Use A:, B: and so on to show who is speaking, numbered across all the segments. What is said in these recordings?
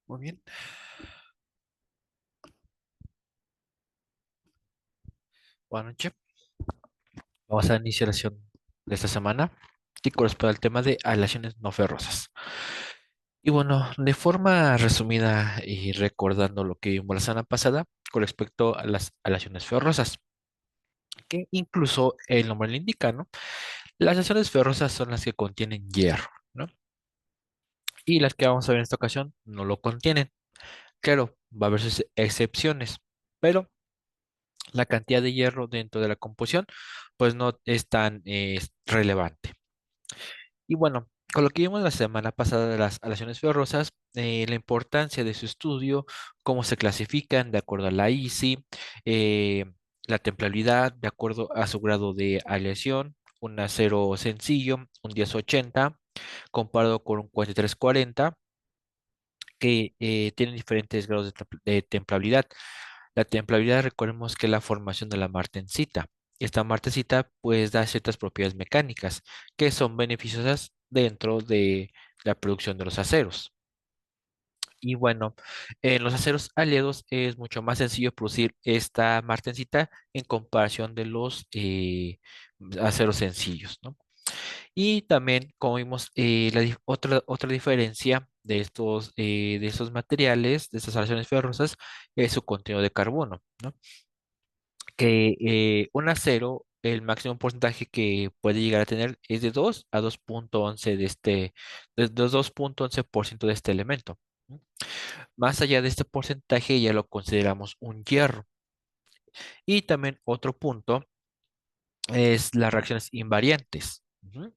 A: Muy bien. Buenas noches. Vamos a dar inicio a la sesión de esta semana que corresponde al tema de aleaciones no ferrosas. Y bueno, de forma resumida y recordando lo que vimos la semana pasada con respecto a las aleaciones ferrosas, que incluso el nombre le indica, ¿no? Las aleaciones ferrosas son las que contienen hierro, ¿no? Y las que vamos a ver en esta ocasión no lo contienen. Claro, va a haber sus excepciones, pero la cantidad de hierro dentro de la composición pues no es tan relevante. Y bueno, con lo que vimos la semana pasada de las aleaciones ferrosas, la importancia de su estudio, cómo se clasifican de acuerdo a la ISI, eh, la templabilidad de acuerdo a su grado de aleación, un acero sencillo, un 1080, comparado con un 4340, que tienen diferentes grados de templabilidad. La templabilidad, recordemos que es la formación de la martensita. Esta martensita pues da ciertas propiedades mecánicas que son beneficiosas dentro de la producción de los aceros. Y bueno, en los aceros aliados es mucho más sencillo producir esta martensita en comparación de los aceros sencillos, ¿no? Y también, como vimos, otra diferencia de estos materiales, de estas aleaciones ferrosas, es su contenido de carbono, ¿no? Que un acero, el máximo porcentaje que puede llegar a tener es de 2 a 2.11 de 2.11% de este elemento, ¿no? Más allá de este porcentaje ya lo consideramos un hierro. Y también otro punto es las reacciones invariantes. Ujú.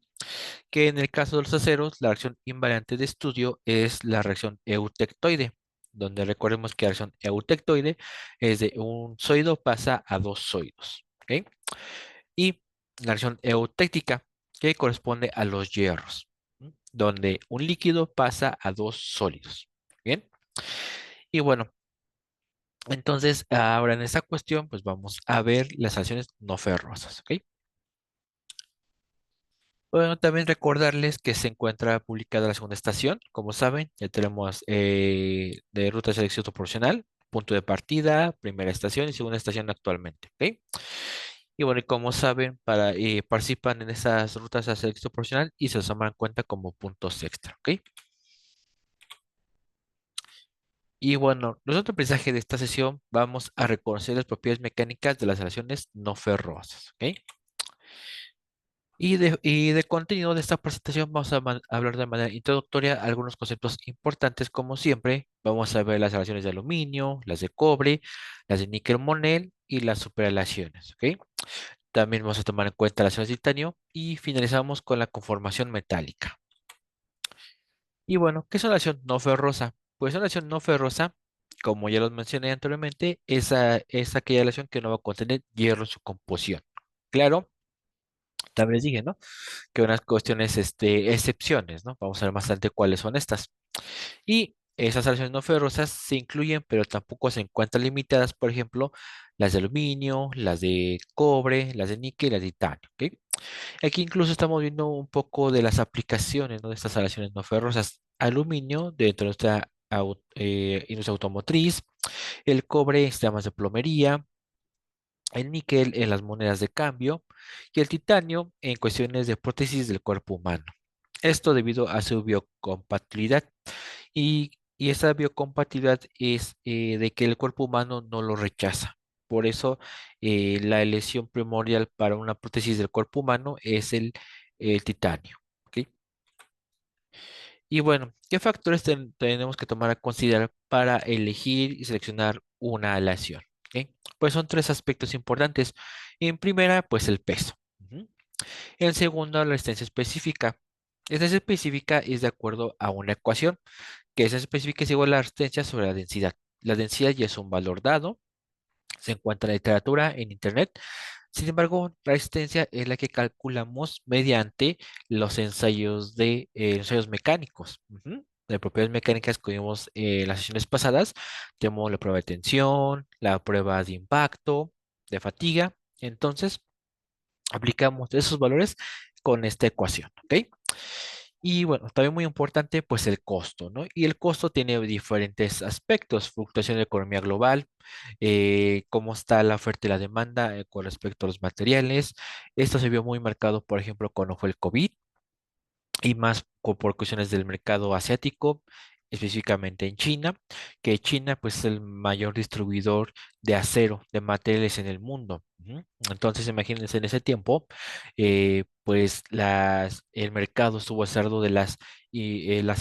A: Que en el caso de los aceros, la reacción invariante de estudio es la reacción eutectoide, donde recordemos que la reacción eutectoide es de un sólido pasa a dos sólidos, ¿ok? Y la reacción eutéctica, que corresponde a los hierros, ¿m? Donde un líquido pasa a dos sólidos. Bien, y bueno, entonces ahora en esta cuestión, pues vamos a ver las aleaciones no ferrosas, ¿ok? Bueno, también recordarles que se encuentra publicada la segunda estación. Como saben, ya tenemos de ruta de selección proporcional, punto de partida, primera estación y segunda estación actualmente, ¿ok? Y bueno, y como saben, participan en esas rutas de selección proporcional y se los toman en cuenta como puntos extra, ¿ok? Y bueno, nosotros aprendizaje de esta sesión vamos a reconocer las propiedades mecánicas de las aleaciones no ferrosas, ¿ok? Y de contenido de esta presentación vamos a hablar de manera introductoria algunos conceptos importantes, como siempre. Vamos a ver las aleaciones de aluminio, las de cobre, las de níquel monel y las superaleaciones, ¿ok? También vamos a tomar en cuenta las aleaciones de titanio y finalizamos con la conformación metálica. Y bueno, ¿qué es una aleación no ferrosa? Pues una aleación no ferrosa, como ya los mencioné anteriormente, es aquella aleación que no va a contener hierro en su composición. Claro, también les dije, ¿no? Que unas cuestiones, excepciones, ¿no? Vamos a ver más adelante cuáles son estas. Y esas aleaciones no ferrosas se incluyen, pero tampoco se encuentran limitadas, por ejemplo, las de aluminio, las de cobre, las de níquel, las de titanio, ¿ok? Aquí incluso estamos viendo un poco de las aplicaciones, ¿no? De estas aleaciones no ferrosas. Aluminio dentro de nuestra industria automotriz, el cobre en sistemas de plomería, el níquel en las monedas de cambio y el titanio en cuestiones de prótesis del cuerpo humano. Esto debido a su biocompatibilidad y esa biocompatibilidad es de que el cuerpo humano no lo rechaza. Por eso la elección primordial para una prótesis del cuerpo humano es el titanio. ¿Ok? Y bueno, ¿qué factores tenemos que tomar a considerar para elegir y seleccionar una aleación? ¿Ok? Pues son tres aspectos importantes. En primera, pues el peso. Ujú. En segundo, la resistencia específica. Esta específica es de acuerdo a una ecuación, que esa específica es igual a la resistencia sobre la densidad. La densidad ya es un valor dado, se encuentra en la literatura, en internet. Sin embargo, la resistencia es la que calculamos mediante los ensayos mecánicos. Ujú. De propiedades mecánicas que vimos en las sesiones pasadas, tenemos la prueba de tensión, la prueba de impacto, de fatiga. Entonces, aplicamos esos valores con esta ecuación, ¿ok? Y bueno, también muy importante, pues el costo, ¿no? Y el costo tiene diferentes aspectos, fluctuación de la economía global, cómo está la oferta y la demanda con respecto a los materiales. Esto se vio muy marcado, por ejemplo, cuando fue el COVID y más por cuestiones del mercado asiático, específicamente en China, que China pues es el mayor distribuidor de acero, de materiales en el mundo. Ujú. Entonces, imagínense en ese tiempo, pues el mercado estuvo a saldo de las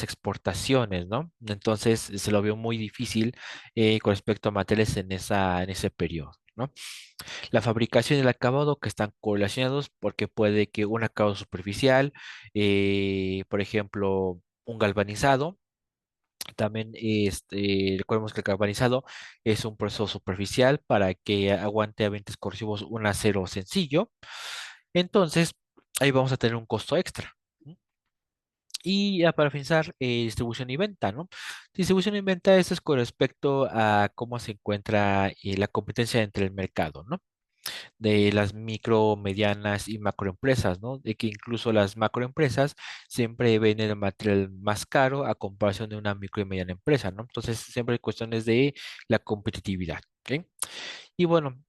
A: exportaciones, ¿no? Entonces se lo vio muy difícil con respecto a materiales en ese periodo, ¿no? La fabricación y el acabado que están correlacionados porque puede que un acabado superficial, por ejemplo, un galvanizado, también recordemos que el galvanizado es un proceso superficial para que aguante a eventos corrosivos un acero sencillo. Entonces, ahí vamos a tener un costo extra. ¿No? Y ya para finalizar, distribución y venta, ¿no? Distribución y venta, eso es con respecto a cómo se encuentra la competencia entre el mercado, ¿no? De las micro, medianas y macroempresas, ¿no? De que incluso las macroempresas siempre venden el material más caro a comparación de una micro y mediana empresa, ¿no? Entonces, siempre hay cuestiones de la competitividad, ¿ok? Y bueno,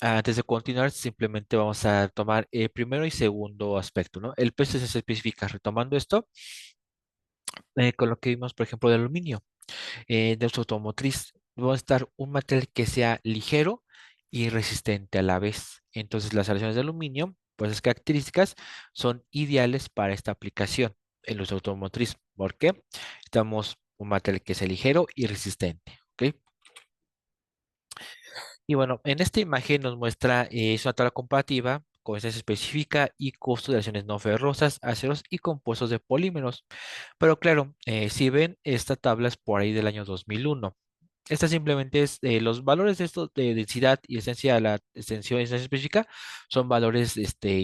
A: antes de continuar, simplemente vamos a tomar el primero y segundo aspecto, ¿no? El precio se especifica, retomando esto, con lo que vimos, por ejemplo, de aluminio de su automotriz. Va a estar un material que sea ligero y resistente a la vez. Entonces, las aleaciones de aluminio, pues las características son ideales para esta aplicación en los automotriz. ¿Por qué? Estamos un material que sea ligero y resistente. ¿Ok? Y bueno, en esta imagen nos muestra es una tabla comparativa con esta específica y costo de acciones no ferrosas, aceros y compuestos de polímeros. Pero claro, si ven, esta tabla es por ahí del año 2001. Esta simplemente es los valores de esto de densidad y esencia de la extensión y esencia específica son valores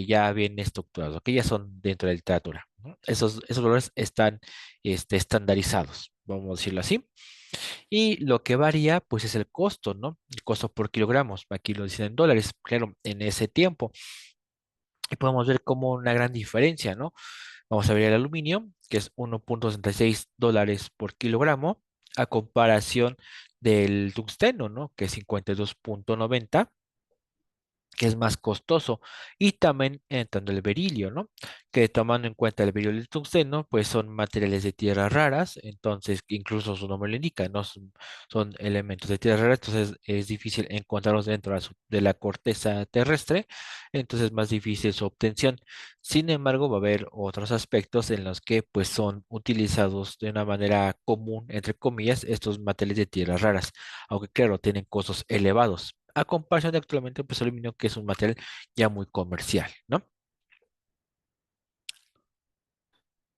A: ya bien estructurados, que ya son dentro de la literatura, ¿no? Esos valores están estandarizados, vamos a decirlo así. Y lo que varía, pues es el costo, ¿no? El costo por kilogramos. Aquí lo dicen en dólares, claro, en ese tiempo. Y podemos ver como una gran diferencia, ¿no? Vamos a ver el aluminio, que es 1,66 dólares por kilogramo, a comparación del tungsteno, ¿no? Que es 52,90, que es más costoso. Y también entrando el berilio, ¿no? Que tomando en cuenta el berilio y el tungsteno, pues son materiales de tierras raras, entonces incluso su nombre lo indica, ¿no? Son elementos de tierras raras, entonces es difícil encontrarlos dentro de la corteza terrestre, entonces es más difícil su obtención. Sin embargo, va a haber otros aspectos en los que pues son utilizados de una manera común, entre comillas, estos materiales de tierras raras, aunque claro, tienen costos elevados a comparación de actualmente, pues aluminio, que es un material ya muy comercial, ¿no?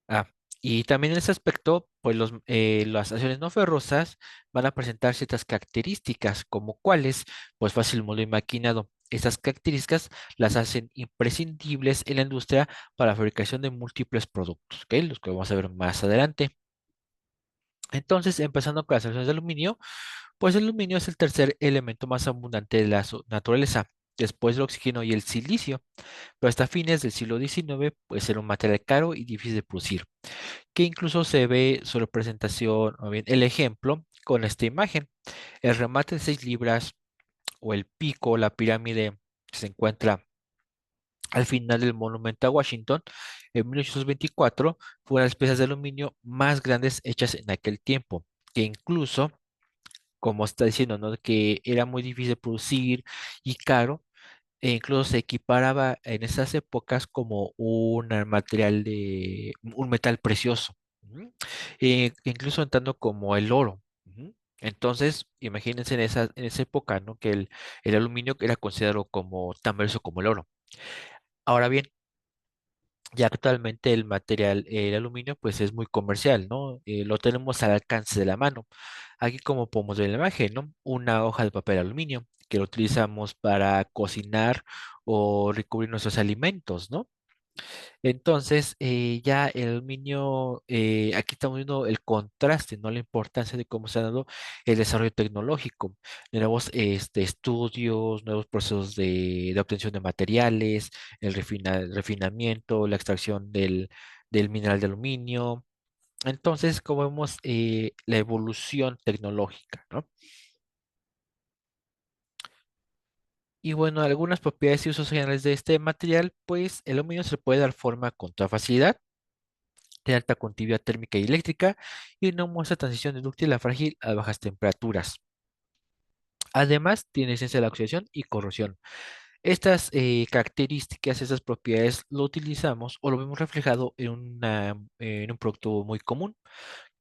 A: Ah, y también en ese aspecto, pues las acciones no ferrosas van a presentar ciertas características, como cuáles, pues fácil modo y maquinado. Estas características las hacen imprescindibles en la industria para la fabricación de múltiples productos, ¿ok? Los que vamos a ver más adelante. Entonces, empezando con las acciones de aluminio, pues el aluminio es el tercer elemento más abundante de la naturaleza, después del oxígeno y el silicio. Pero hasta fines del siglo XIX puede ser un material caro y difícil de producir, que incluso se ve su representación, o bien el ejemplo, con esta imagen. El remate de 6 libras o el pico, la pirámide que se encuentra al final del monumento a Washington, en 1824, fue una de las piezas de aluminio más grandes hechas en aquel tiempo, que incluso, como está diciendo, ¿no? Que era muy difícil de producir y caro, e incluso se equiparaba en esas épocas como un material de un metal precioso. Ujú. Incluso entrando como el oro. Ujú. Entonces, imagínense en esa época, ¿no? Que el aluminio era considerado como tan valioso como el oro. Ahora bien, ya actualmente el material, el aluminio, pues es muy comercial, ¿no? Lo tenemos al alcance de la mano. Aquí, como podemos ver en la imagen, ¿no? Una hoja de papel aluminio que lo utilizamos para cocinar o recubrir nuestros alimentos, ¿no? Entonces, ya el aluminio, aquí estamos viendo el contraste, ¿no? La importancia de cómo se ha dado el desarrollo tecnológico, de nuevos estudios, nuevos procesos de obtención de materiales, el refinamiento, la extracción del mineral de aluminio. Entonces, como vemos, la evolución tecnológica, ¿no? Y bueno, algunas propiedades y usos generales de este material, pues el aluminio se le puede dar forma con toda facilidad, de alta conductividad térmica y eléctrica, y no muestra transición de dúctil a frágil a bajas temperaturas. Además, tiene esencia de la oxidación y corrosión. Estas características, estas propiedades, lo utilizamos o lo vemos reflejado en un producto muy común,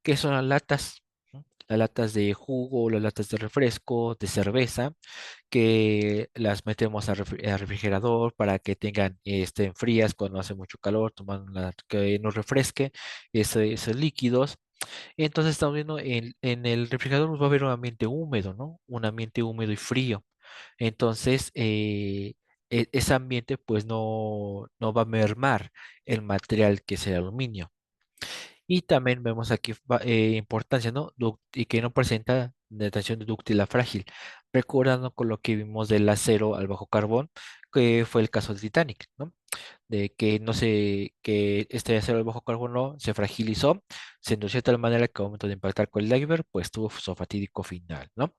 A: que son las latas, ¿no? Las latas de jugo, las latas de refresco, de cerveza, que las metemos al refrigerador para que estén frías cuando hace mucho calor, que nos refresque esos líquidos. Entonces estamos viendo en el refrigerador pues, va a haber un ambiente húmedo, ¿no? Un ambiente húmedo y frío. Entonces, ese ambiente pues no va a mermar el material que es el aluminio. Y también vemos aquí importancia, ¿no? Y que no presenta de tensión dúctil a frágil, recordando con lo que vimos del acero al bajo carbón, que fue el caso del Titanic, ¿no? De que no sé, que este acero de bajo carbono se fragilizó, se endureció de tal manera que al momento de impactar con el iceberg, pues tuvo su fatídico final, ¿no?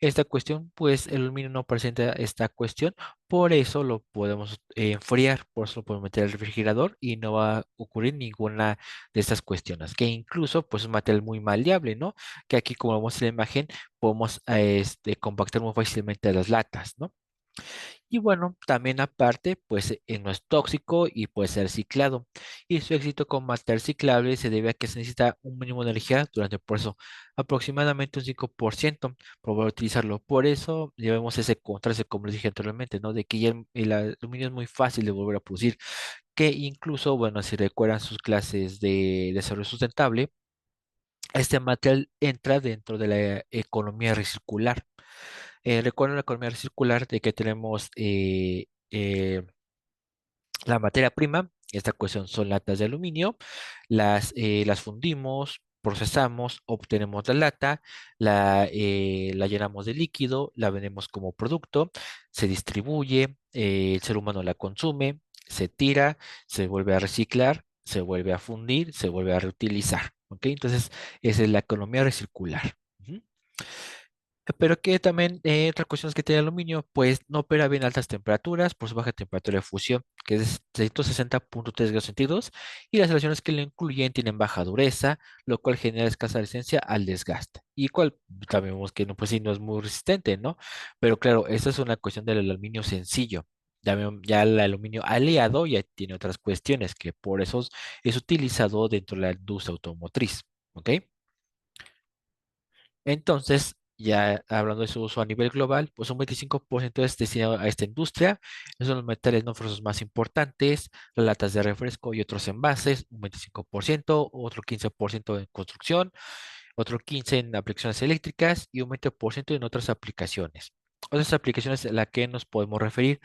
A: Esta cuestión, pues el aluminio no presenta esta cuestión, por eso lo podemos enfriar, por eso lo podemos meter al refrigerador y no va a ocurrir ninguna de estas cuestiones, que incluso, pues es un material muy maleable, ¿no? Que aquí, como vemos en la imagen, podemos compactar muy fácilmente las latas, ¿no? Y bueno, también aparte, pues no es tóxico y puede ser reciclado. Y su éxito como material reciclable se debe a que se necesita un mínimo de energía durante el proceso, aproximadamente un 5% para poder utilizarlo. Por eso llevamos ese contraste, como les dije anteriormente, ¿no? De que ya el aluminio es muy fácil de volver a producir, que incluso, bueno, si recuerdan sus clases de desarrollo sustentable, este material entra dentro de la economía recircular. Recuerden la economía circular de que tenemos la materia prima, esta cuestión son latas de aluminio, las fundimos, procesamos, obtenemos la lata, la llenamos de líquido, la vendemos como producto, se distribuye, el ser humano la consume, se tira, se vuelve a reciclar, se vuelve a fundir, se vuelve a reutilizar. ¿Ok? Entonces, esa es la economía recircular. Ujú. Pero que también, otra cuestión es que tiene aluminio, pues no opera bien a altas temperaturas por su baja temperatura de fusión, que es de 160,3 grados centígrados, y las relaciones que lo incluyen tienen baja dureza, lo cual genera escasa resistencia al desgaste. Y cual también vemos que no, pues sí, no es muy resistente, ¿no? Pero claro, esta es una cuestión del aluminio sencillo. Ya el aluminio aliado ya tiene otras cuestiones, que por eso es utilizado dentro de la industria automotriz. ¿Ok? Entonces, ya hablando de su uso a nivel global, pues un 25% es destinado a esta industria. Esos son los metales no ferrosos más importantes, las latas de refresco y otros envases, un 25%, otro 15% en construcción, otro 15% en aplicaciones eléctricas y un 20% en otras aplicaciones. Otras aplicaciones a las que nos podemos referir,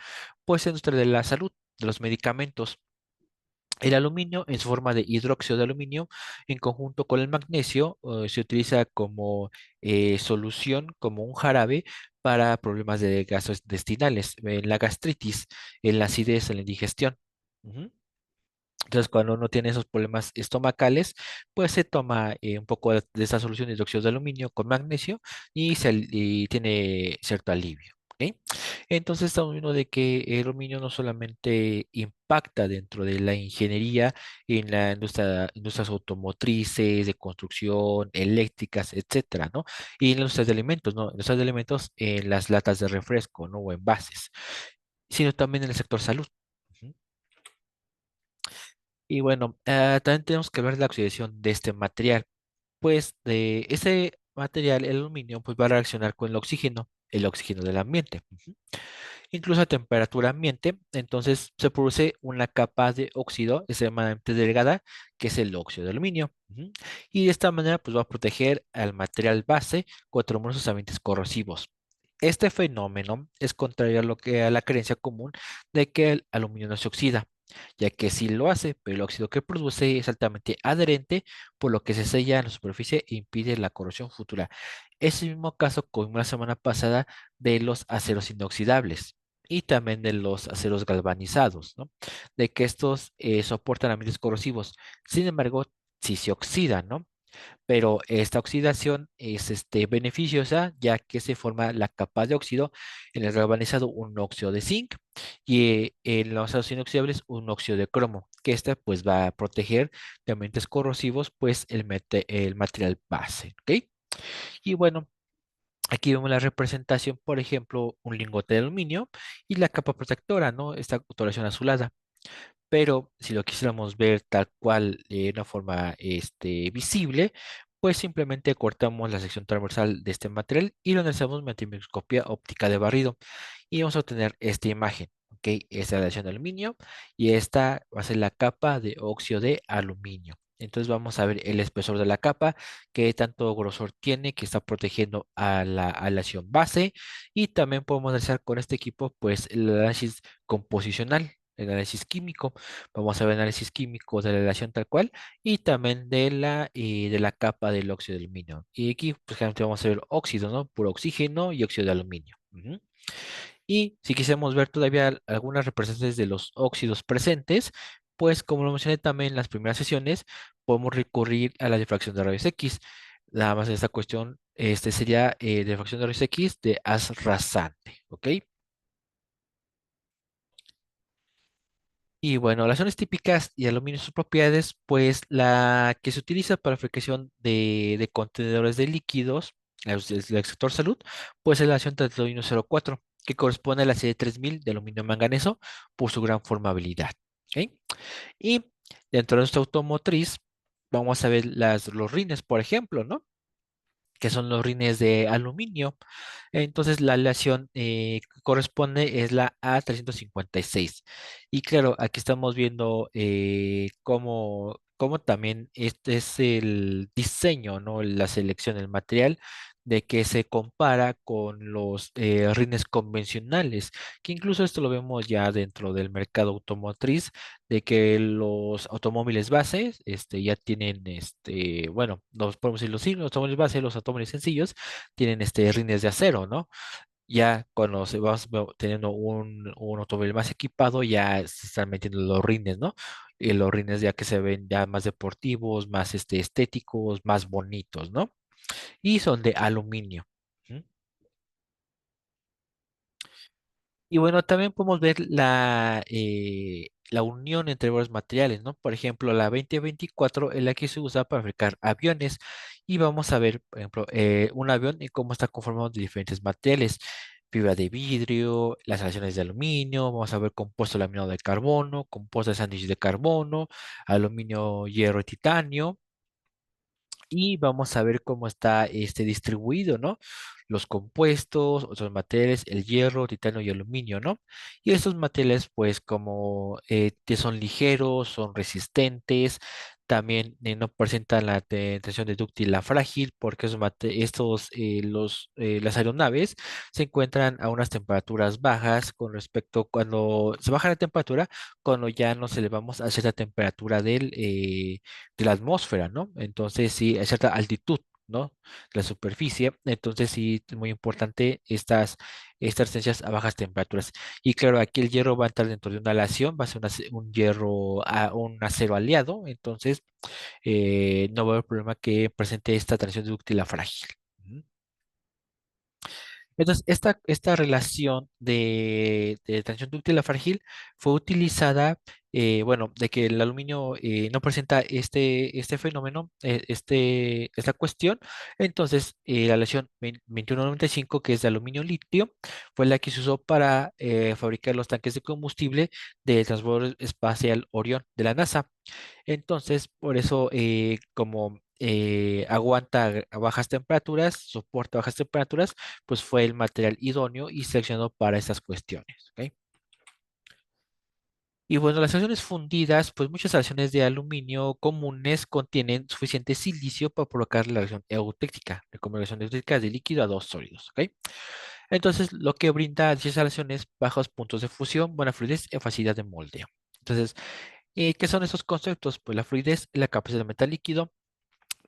A: pues industria de la salud, de los medicamentos. El aluminio, en su forma de hidróxido de aluminio, en conjunto con el magnesio, se utiliza como solución, como un jarabe para problemas de gastrointestinales, en la gastritis, en la acidez, en la indigestión. Ujú. Entonces, cuando uno tiene esos problemas estomacales, pues se toma un poco de esa solución de hidróxido de aluminio con magnesio y tiene cierto alivio. ¿Ok? Entonces, estamos viendo de que el aluminio no solamente impacta dentro de la ingeniería en la industrias automotrices, de construcción, eléctricas, etcétera, ¿no? Y en la industria de alimentos, ¿no? En la industria de alimentos, en las latas de refresco, ¿no? O envases, sino también en el sector salud. Ujú. Y bueno, también tenemos que ver la oxidación de este material. Pues de ese material, el aluminio, pues va a reaccionar con el oxígeno del ambiente. Ujú. Incluso a temperatura ambiente, entonces se produce una capa de óxido extremadamente delgada, que es el óxido de aluminio. Ujú. Y de esta manera, pues va a proteger al material base contra numerosos ambientes corrosivos. Este fenómeno es contrario a a la creencia común de que el aluminio no se oxida, ya que sí lo hace, pero el óxido que produce es altamente adherente, por lo que se sella en la superficie e impide la corrosión futura. Es el mismo caso como la semana pasada de los aceros inoxidables. y también de los aceros galvanizados, ¿no? De que estos soportan ambientes corrosivos. Sin embargo, sí se oxidan, ¿no? Pero esta oxidación es beneficiosa ya que se forma la capa de óxido en el galvanizado un óxido de zinc y en los aceros inoxidables un óxido de cromo, que esta pues va a proteger de ambientes corrosivos pues el material base, ¿ok? Y bueno, aquí vemos la representación, por ejemplo, un lingote de aluminio y la capa protectora, ¿no? Esta coloración azulada. Pero si lo quisiéramos ver tal cual de una forma visible, pues simplemente cortamos la sección transversal de este material y lo analizamos mediante microscopía óptica de barrido y vamos a obtener esta imagen. ¿Ok? Esta es la aleación de aluminio y esta va a ser la capa de óxido de aluminio. Entonces vamos a ver el espesor de la capa, qué tanto grosor tiene, que está protegiendo a la aleación base y también podemos analizar con este equipo pues el análisis composicional, el análisis químico. Vamos a ver análisis químico de la relación tal cual y también de la capa del óxido de aluminio. Y aquí, pues, generalmente vamos a ver óxido, ¿no? Puro oxígeno y óxido de aluminio. Ujú. Y si quisiéramos ver todavía algunas representaciones de los óxidos presentes, pues como lo mencioné también en las primeras sesiones, podemos recurrir a la difracción de rayos X. Nada más en esta cuestión, sería difracción de rayos X de haz rasante, ¿ok? Y bueno, las zonas típicas y aluminio y sus propiedades, pues la que se utiliza para fabricación de contenedores de líquidos, del sector salud, pues es la acción de aluminio 04, que corresponde a la serie 3000 de aluminio manganeso por su gran formabilidad. ¿Ok? Y dentro de nuestra automotriz, vamos a ver los rines, por ejemplo, ¿no? Que son los rines de aluminio. Entonces la aleación que corresponde es la A356. Y claro, aquí estamos viendo cómo también este es el diseño, ¿no? La selección del material de que se compara con los rines convencionales, que incluso esto lo vemos ya dentro del mercado automotriz, de que los automóviles bases ya tienen, bueno, los podemos decirlo así, los automóviles base, los automóviles sencillos, tienen rines de acero, ¿no? Ya cuando se va teniendo un automóvil más equipado, ya se están metiendo los rines, ¿no? Y los rines ya que se ven ya más deportivos, más estéticos, más bonitos, ¿no? Y son de aluminio. ¿Mm? Y bueno, también podemos ver la unión entre varios materiales, ¿no? Por ejemplo, la 2024 es la que se usa para fabricar aviones. Y vamos a ver, por ejemplo, un avión y cómo está conformado de diferentes materiales. Fibra de vidrio, las aleaciones de aluminio, vamos a ver compuesto laminado de carbono, compuesto de sándwich de carbono, aluminio, hierro y titanio y vamos a ver cómo está distribuido, ¿no? Los compuestos, otros materiales, el hierro, titanio y aluminio, ¿no? Y estos materiales, pues, como que son ligeros, son resistentes, también no presentan la tensión de dúctil a frágil, porque las aeronaves se encuentran a unas temperaturas bajas con respecto cuando se baja la temperatura, cuando ya nos elevamos a cierta temperatura de la atmósfera, ¿no? Entonces, sí, a cierta altitud, ¿no? De la superficie. Entonces, sí, es muy importante estas resistencias a bajas temperaturas. Y claro, aquí el hierro va a entrar dentro de una aleación, va a ser un hierro, un acero aliado. Entonces, no va a haber problema que presente esta transición dúctil a frágil. Ujú. Entonces, esta relación de tensión dúctil a frágil fue utilizada, bueno, de que el aluminio no presenta este fenómeno, esta cuestión. Entonces, la aleación 2195, que es de aluminio litio, fue la que se usó para fabricar los tanques de combustible del transbordador espacial Orión de la NASA. Entonces, por eso, como aguanta a bajas temperaturas, soporta bajas temperaturas, pues fue el material idóneo y seleccionado para estas cuestiones. ¿Ok? Y bueno, las aleaciones fundidas, pues muchas aleaciones de aluminio comunes contienen suficiente silicio para provocar la reacción eutéctica, como reacción eutéctica de líquido a dos sólidos. ¿Ok? Entonces, lo que brinda a dichas aleaciones bajos puntos de fusión, buena fluidez y facilidad de moldeo. Entonces, ¿qué son esos conceptos? Pues la fluidez es la capacidad de metal líquido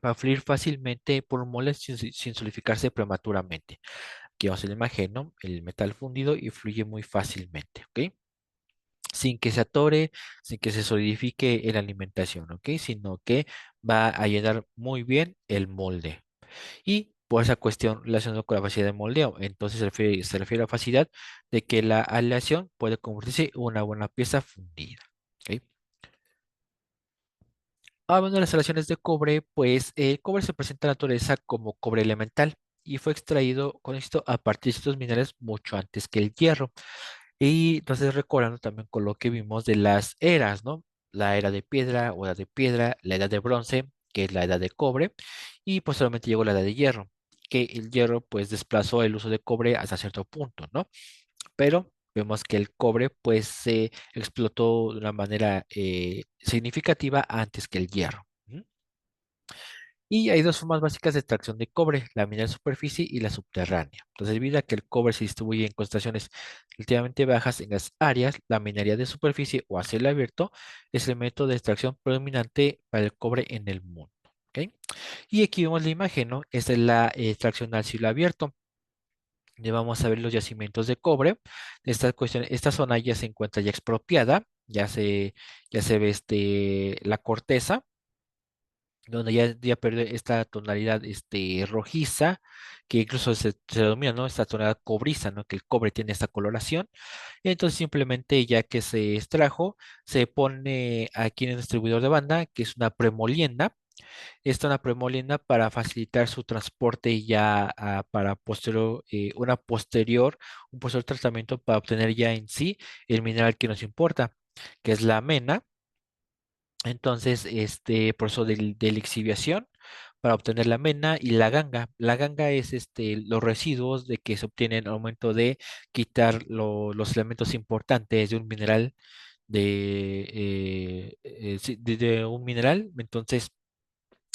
A: para fluir fácilmente por un mole sin solidificarse prematuramente. Aquí vamos a la imagen, ¿no? El metal fundido y fluye muy fácilmente, ¿ok? Sin que se atore, sin que se solidifique en la alimentación, ¿ok? Sino que va a llenar muy bien el molde. Y por esa cuestión relacionada con la facilidad de moldeo, entonces se refiere a la facilidad de que la aleación puede convertirse en una buena pieza fundida, ¿ok? Hablando de las aleaciones de cobre, pues el cobre se presenta en la naturaleza como cobre elemental y fue extraído con esto a partir de estos minerales mucho antes que el hierro. Y entonces recordando también con lo que vimos de las eras, ¿no? La era de piedra o edad de piedra, la edad de bronce, que es la edad de cobre, y posteriormente llegó la edad de hierro, que el hierro pues desplazó el uso de cobre hasta cierto punto, ¿no? Pero vemos que el cobre pues se explotó de una manera significativa antes que el hierro. Ujú. Y hay dos formas básicas de extracción de cobre, la mineral de superficie y la subterránea. Entonces, debido a que el cobre se distribuye en concentraciones relativamente bajas en las áreas, la minería de superficie o a cielo abierto es el método de extracción predominante para el cobre en el mundo. ¿Ok? Y aquí vemos la imagen, ¿no? Esta es la extracción al cielo abierto. Ya vamos a ver los yacimientos de cobre. Esta zona ya se encuentra ya expropiada, ya se ve la corteza donde ya perdió esta tonalidad rojiza, que incluso se denomina, ¿no? Esta tonalidad cobriza, ¿no? Que el cobre tiene esta coloración. Y entonces simplemente ya que se extrajo, se pone aquí en el distribuidor de banda, que es una premolienda. Esta es una premolienda para facilitar su transporte ya para un posterior tratamiento para obtener ya en sí el mineral que nos importa, que es la mena. Entonces, proceso de lixiviación para obtener la mena y la ganga. La ganga es los residuos de que se obtienen al momento de quitar los elementos importantes de un mineral, sí, de un mineral. Entonces,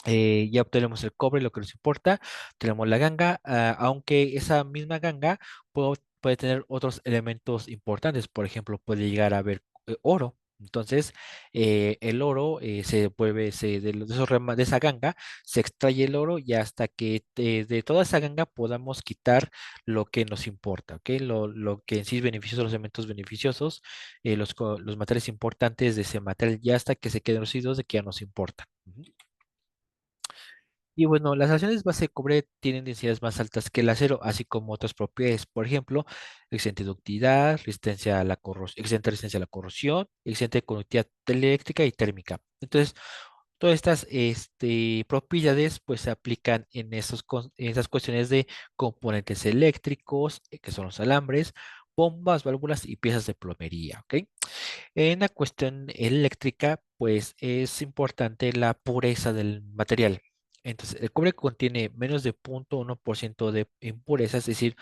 A: ya obtenemos el cobre, lo que nos importa, tenemos la ganga, aunque esa misma ganga puede tener otros elementos importantes, por ejemplo, puede llegar a haber oro. Entonces, el oro se vuelve, de esa ganga, se extrae el oro y hasta que de toda esa ganga podamos quitar lo que nos importa, ¿ok? Lo que en sí es beneficioso, los elementos beneficiosos, los materiales importantes de ese material, ya hasta que se queden los residuos de que ya nos importan. Ujú. Y bueno, las acciones base de cobre tienen densidades más altas que el acero, así como otras propiedades, por ejemplo, excelente ductilidad, excelente resistencia a la corrosión, excelente conductividad eléctrica y térmica. Entonces, todas estas propiedades pues se aplican en esas cuestiones de componentes eléctricos, que son los alambres, bombas, válvulas y piezas de plomería, ¿ok? En la cuestión eléctrica, pues es importante la pureza del material. Entonces, el cobre contiene menos de 0,1% de impureza, es decir,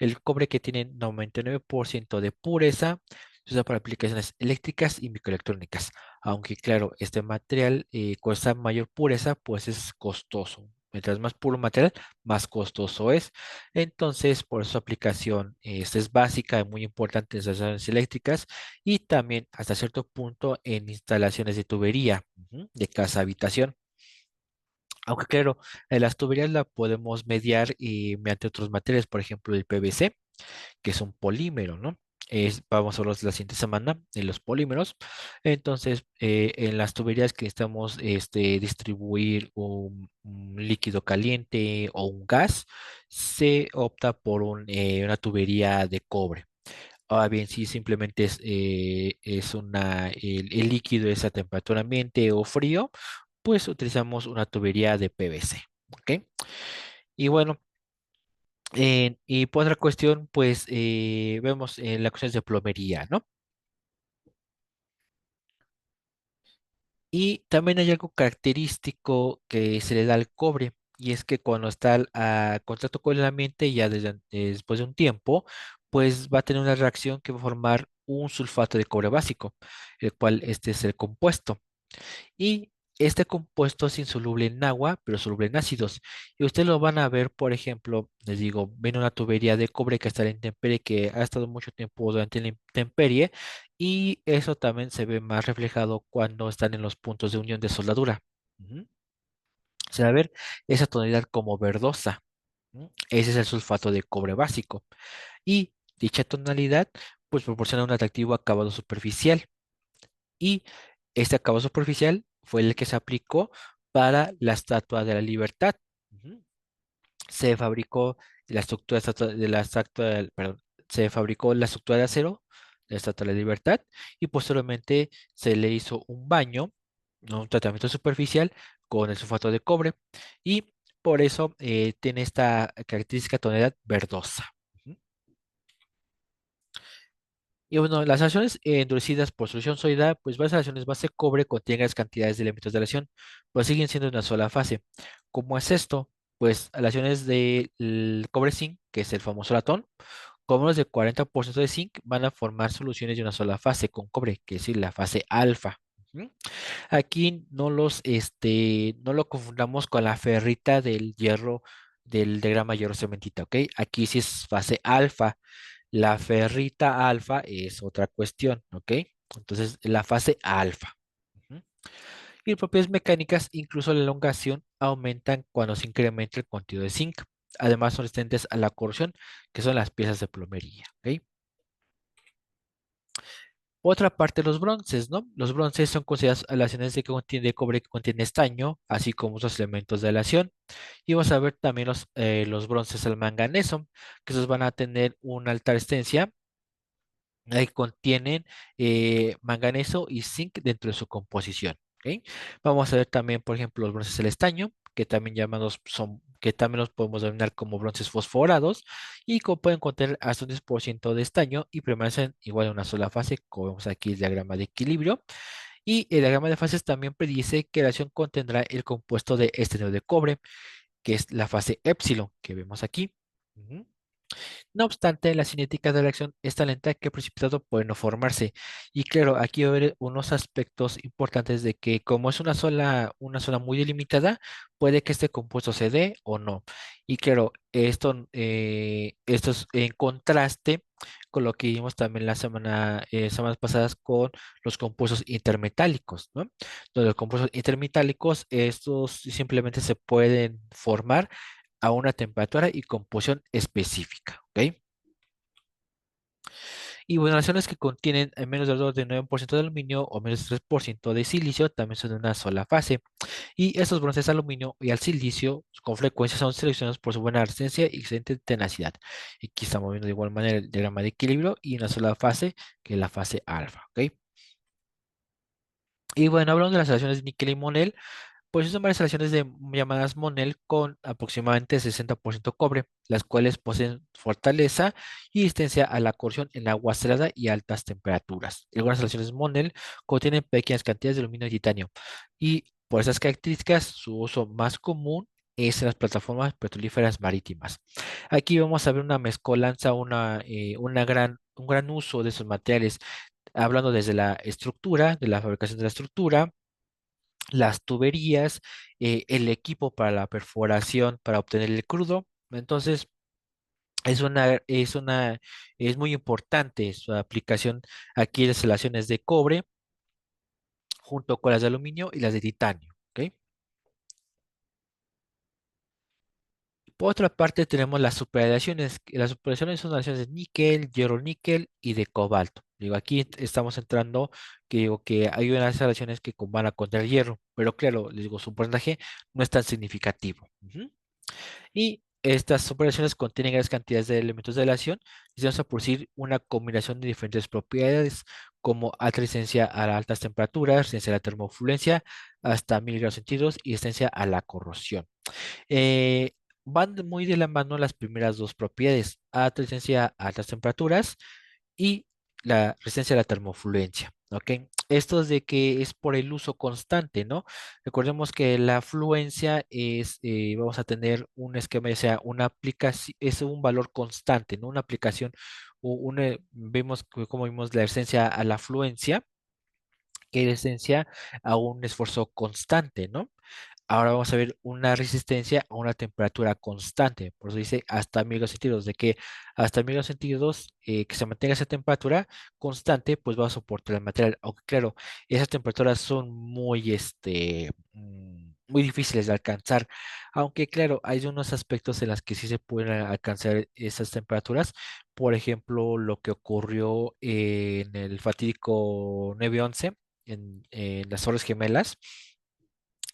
A: el cobre que tiene 99% de pureza se usa para aplicaciones eléctricas y microelectrónicas. Aunque, claro, este material con esa mayor pureza, pues es costoso. Mientras más puro material, más costoso es. Entonces, por eso su aplicación esta es básica y muy importante en las instalaciones eléctricas y también hasta cierto punto en instalaciones de tubería, de casa habitación. Aunque claro, las tuberías las podemos mediar mediante otros materiales, por ejemplo el PVC, que es un polímero, ¿no? Vamos a hablar la siguiente semana de los polímeros. Entonces, en las tuberías que necesitamos distribuir un líquido caliente o un gas, se opta por una tubería de cobre. Ahora bien, si simplemente el líquido es a temperatura ambiente o frío, pues utilizamos una tubería de PVC. ¿Ok? Y bueno, y por otra cuestión, pues vemos las cuestiones de plomería, ¿no? Y también hay algo característico que se le da al cobre, y es que cuando está a contacto con el ambiente, ya después de un tiempo, pues va a tener una reacción que va a formar un sulfato de cobre básico, el cual este es el compuesto. Y este compuesto es insoluble en agua, pero soluble en ácidos. Y ustedes lo van a ver, por ejemplo, les digo, ven una tubería de cobre que está en la intemperie, que ha estado mucho tiempo durante la intemperie, y eso también se ve más reflejado cuando están en los puntos de unión de soldadura. Ujú. Se va a ver esa tonalidad como verdosa. ¿Mm? Ese es el sulfato de cobre básico. Y dicha tonalidad, pues proporciona un atractivo acabado superficial. Y este acabado superficial fue el que se aplicó para la Estatua de la Libertad. Ujú. Se fabricó la estructura de la perdón, se fabricó la estructura de acero de la Estatua de la Libertad y posteriormente se le hizo un baño, ¿no? Un tratamiento superficial con el sulfato de cobre y por eso tiene esta característica tonalidad verdosa. Ujú. Y bueno, las aleaciones endurecidas por solución sólida, pues varias aleaciones base cobre contienen grandes cantidades de elementos de aleación, pues siguen siendo una sola fase. ¿Cómo es esto? Pues aleaciones del cobre zinc, que es el famoso latón, con menos de 40% de zinc van a formar soluciones de una sola fase con cobre, que es decir, la fase alfa. Ujú. Aquí no lo confundamos con la ferrita del hierro del diagrama hierro cementita, ¿ok? Aquí sí es fase alfa. La ferrita alfa es otra cuestión, ¿ok? Entonces, la fase alfa. Ujú. Y propiedades mecánicas, incluso la elongación, aumentan cuando se incrementa el contenido de zinc. Además, son resistentes a la corrosión, que son las piezas de plomería, ¿ok? Otra parte, los bronces, ¿no? Los bronces son considerados aleaciones de cobre que contiene estaño, así como otros elementos de aleación. Y vamos a ver también los bronces al manganeso, que esos van a tener una alta resistencia contienen manganeso y zinc dentro de su composición. ¿Ok? Vamos a ver también, por ejemplo, los bronces del estaño, que también llamados son, que también los podemos denominar como bronces fosforados, y como pueden contener hasta un 10% de estaño y permanecen igual en una sola fase, como vemos aquí el diagrama de equilibrio. Y el diagrama de fases también predice que la reacción contendrá el compuesto de estanio de cobre, que es la fase épsilon, que vemos aquí. Ujú. No obstante, la cinética de la reacción es tan lenta que el precipitado puede no formarse. Y claro, aquí va a haber unos aspectos importantes de que como es una zona muy delimitada, puede que este compuesto se dé o no. Y claro, esto es en contraste con lo que vimos también semanas pasadas con los compuestos intermetálicos, ¿no? Donde los compuestos intermetálicos, estos simplemente se pueden formar a una temperatura y composición específica, ¿ok? Y bueno, las zonas que contienen menos del 9% de aluminio o menos del 3% de silicio también son de una sola fase. Y estos bronces al aluminio y al silicio con frecuencia son seleccionados por su buena resistencia y excelente tenacidad. Y aquí estamos viendo de igual manera el diagrama de equilibrio y una sola fase que es la fase alfa, ¿ok? Y bueno, hablando de las relaciones de níquel y monel, pues son varias aleaciones de llamadas Monel con aproximadamente 60% cobre, las cuales poseen fortaleza y resistencia a la corrosión en agua salada y altas temperaturas. Algunas aleaciones Monel contienen pequeñas cantidades de aluminio y titanio, y por esas características su uso más común es en las plataformas petrolíferas marítimas. Aquí vamos a ver una mezcolanza, un gran uso de esos materiales, hablando desde la estructura, de la fabricación de la estructura, las tuberías, el equipo para la perforación para obtener el crudo. Entonces, es muy importante su aplicación aquí de las aleaciones de cobre junto con las de aluminio y las de titanio. ¿Ok? Por otra parte, tenemos las superaleaciones. Las superaleaciones son aleaciones de níquel, hierro níquel y de cobalto. Digo, aquí estamos entrando que digo que hay unas aleaciones que van a contener hierro, pero claro, les digo, su porcentaje no es tan significativo. Ujú. Y estas operaciones contienen grandes cantidades de elementos de aleación y se vamos a producir una combinación de diferentes propiedades como alta resistencia a las altas temperaturas, resistencia a la termofluencia hasta 1000 grados centígrados y resistencia a la corrosión. Muy de la mano las primeras dos propiedades, alta resistencia a altas temperaturas y la resistencia a la termofluencia. ¿Ok? Esto es de que es por el uso constante, ¿no? Recordemos que la fluencia vamos a tener un esquema, ya sea una aplicación, es un valor constante, ¿no? Una aplicación, como vimos la resistencia a la fluencia, que es resistencia a un esfuerzo constante, ¿no? Ahora vamos a ver una resistencia a una temperatura constante. Por eso dice hasta 1000 grados centígrados, de que hasta 1000 grados centígrados que se mantenga esa temperatura constante, pues va a soportar el material. Aunque claro, esas temperaturas son muy muy difíciles de alcanzar, aunque claro, hay unos aspectos en los que sí se pueden alcanzar esas temperaturas. Por ejemplo, lo que ocurrió en el fatídico 9/11 en las Torres Gemelas,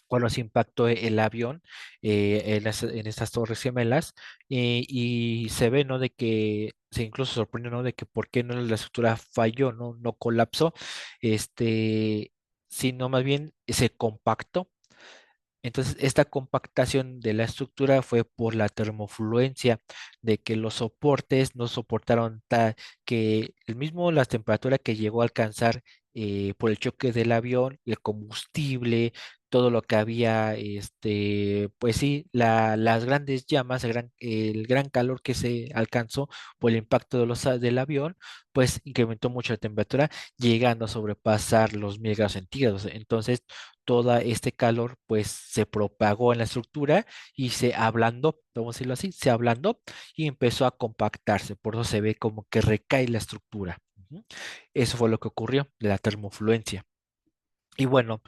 A: cuando se impactó el avión en estas Torres Gemelas, y se ve, ¿no? De que se incluso sorprende, ¿no? De que por qué no la estructura falló, ¿no? No colapsó, este, sino más bien se compactó. Entonces, esta compactación de la estructura fue por la termofluencia, de que los soportes no soportaron que el mismo la temperatura que llegó a alcanzar por el choque del avión, el combustible, todo lo que había, pues sí, las grandes llamas, el gran calor que se alcanzó por el impacto del avión, pues incrementó mucho la temperatura, llegando a sobrepasar los 1000 grados centígrados. Entonces, todo este calor pues se propagó en la estructura y se ablandó, vamos a decirlo así, se ablandó y empezó a compactarse, por eso se ve como que recae la estructura. Ujú. Eso fue lo que ocurrió de la termofluencia. Y bueno,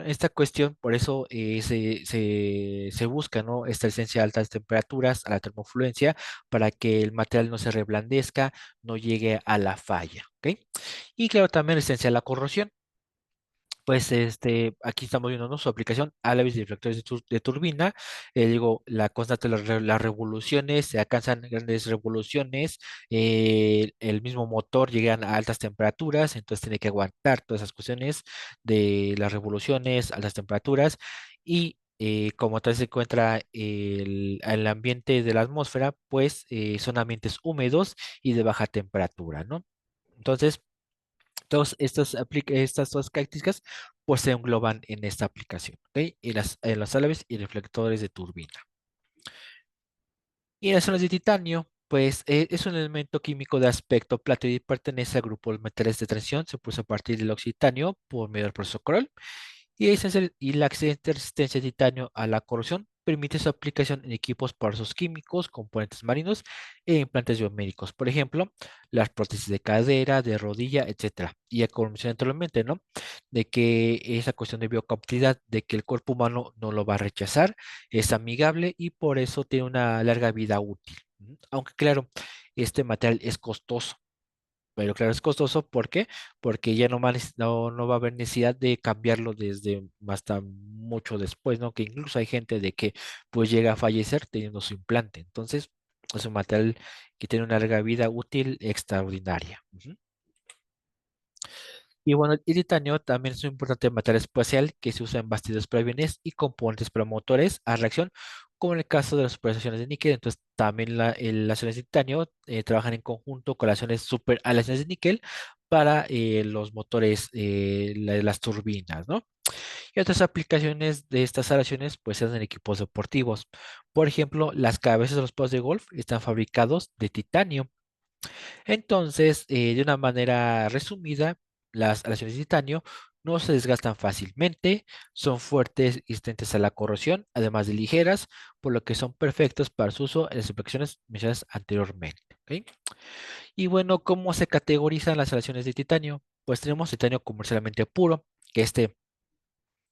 A: esta cuestión, por eso se busca, ¿no? Esta resistencia a altas temperaturas, a la termofluencia, para que el material no se reblandezca, no llegue a la falla, ¿ok? Y claro, también resistencia a la corrosión. Pues aquí estamos viendo, ¿no? Su aplicación, álabes y reflectores de turbina. Digo, la constante de las revoluciones, se alcanzan grandes revoluciones, el mismo motor llega a altas temperaturas, entonces tiene que aguantar todas esas cuestiones de las revoluciones, altas temperaturas, y como tal se encuentra el ambiente de la atmósfera, pues son ambientes húmedos y de baja temperatura, ¿no? Entonces, estas dos características pues se engloban en esta aplicación, ¿ok? En las álabes y reflectores de turbina. Y las zonas de titanio, pues es un elemento químico de aspecto plateado y pertenece al grupo de metales de transición. Se puso a partir del oxidanio por medio del proceso Kroll. Y la excelente resistencia de titanio a la corrosión permite su aplicación en equipos para usos químicos, componentes marinos e implantes biomédicos. Por ejemplo, las prótesis de cadera, de rodilla, etcétera. Y ya como mencioné anteriormente, ¿no? De que esa cuestión de biocompatibilidad, de que el cuerpo humano no lo va a rechazar, es amigable y por eso tiene una larga vida útil. Ujú. Aunque claro, este material es costoso. Pero claro, es costoso. ¿Por qué? Porque ya no va a haber necesidad de cambiarlo desde hasta mucho después, ¿no? Que incluso hay gente de que pues llega a fallecer teniendo su implante. Entonces, es un material que tiene una larga vida útil extraordinaria. Ujú. Y bueno, el titanio también es un importante material espacial que se usa en bastidores para aviones y componentes para motores a reacción, como en el caso de las superestaciones de níquel. Entonces, también las aleaciones de titanio trabajan en conjunto con las aleaciones de níquel para los motores, las turbinas, ¿no? Y otras aplicaciones de estas aleaciones pues se hacen en equipos deportivos. Por ejemplo, las cabezas de los palos de golf están fabricados de titanio. Entonces, de una manera resumida, las aleaciones de titanio no se desgastan fácilmente, son fuertes y resistentes a la corrosión, además de ligeras, por lo que son perfectos para su uso en las aplicaciones mencionadas anteriormente. ¿Ok? Y bueno, ¿cómo se categorizan las aleaciones de titanio? Pues tenemos titanio comercialmente puro, que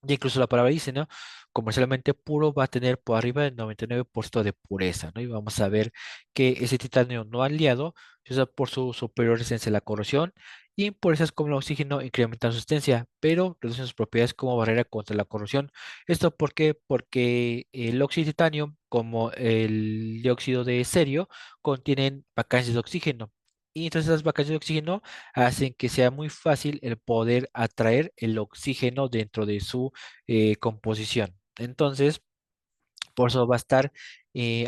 A: ya incluso la palabra dice, ¿no? Comercialmente puro va a tener por arriba del 99% de pureza, ¿no? Y vamos a ver que ese titanio no aliado se usa por su superior resistencia a la corrosión y impurezas como el oxígeno incrementan su resistencia, pero reducen sus propiedades como barrera contra la corrosión. ¿Esto por qué? Porque el óxido de titanio, como el dióxido de cerio, contienen vacancias de oxígeno. Y entonces esas vacancias de oxígeno hacen que sea muy fácil el poder atraer el oxígeno dentro de su composición. Entonces, por eso va a estar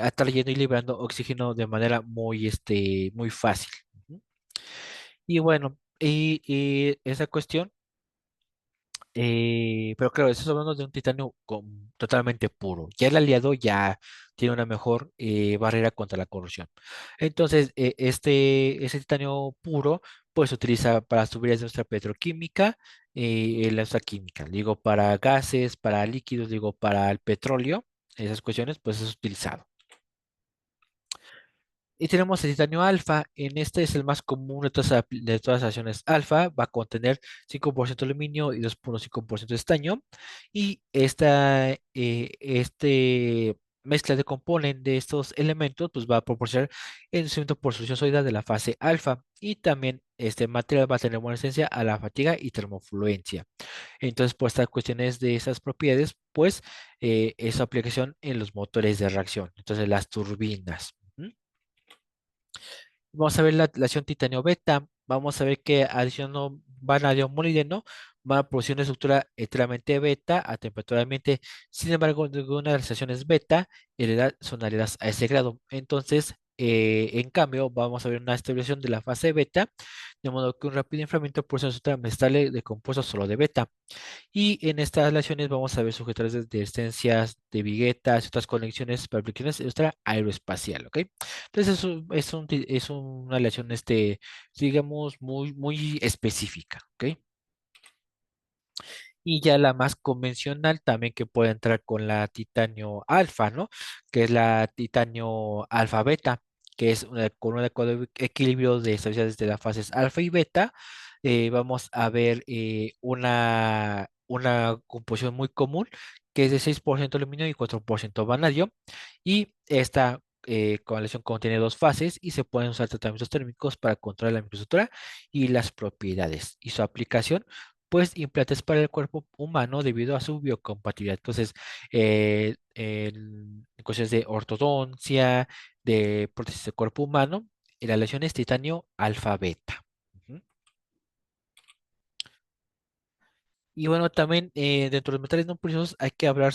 A: atrayendo y liberando oxígeno de manera muy fácil. Ujú. Y bueno, y esa cuestión, pero claro, eso es hablando de un titanio totalmente puro. Ya el aliado ya tiene una mejor barrera contra la corrosión. Entonces, ese titanio puro, pues se utiliza para las tuberías de nuestra petroquímica, en nuestra química. Digo, para gases, para líquidos, digo, para el petróleo, esas cuestiones, pues es utilizado. Y tenemos el titanio alfa. En este es el más común de todas las acciones alfa. Va a contener 5% aluminio y 2,5% de estaño. Y este mezcla de componentes de estos elementos pues va a proporcionar el crecimiento por solución sólida de la fase alfa. Y también este material va a tener buena resistencia a la fatiga y termofluencia. Entonces, por estas cuestiones de esas propiedades, pues es su aplicación en los motores de reacción. Entonces, las turbinas. ¿Mm? Vamos a ver la acción titanio beta. Vamos a ver que adicionando vanadio molibdeno va a producir una estructura enteramente beta a temperatura ambiente. Sin embargo, ninguna de las acciones beta son heredadas a ese grado. Entonces, en cambio, vamos a ver una estabilización de la fase beta, de modo que un rápido enfriamiento produce una estructura más estable de compuestos solo de beta. Y en estas relaciones vamos a ver sujetadores de estancias, de viguetas y otras conexiones para aplicaciones de nuestra aeroespacial, ¿ok? Entonces es una relación, digamos, muy específica, ¿ok? Y ya la más convencional también que puede entrar con la titanio alfa, ¿no? Que es la titanio alfa beta, que es con un adecuado equilibrio de estabilidad desde las fases alfa y beta. Vamos a ver una composición muy común, que es de 6% aluminio y 4% vanadio. Y esta coalición contiene dos fases y se pueden usar tratamientos térmicos para controlar la microestructura y las propiedades. Y su aplicación pues implantes para el cuerpo humano debido a su biocompatibilidad. Entonces, en cuestiones de ortodoncia, de prótesis del cuerpo humano, la aleación es titanio alfa beta. Ujú. Y bueno, también dentro de los metales no preciosos hay que hablar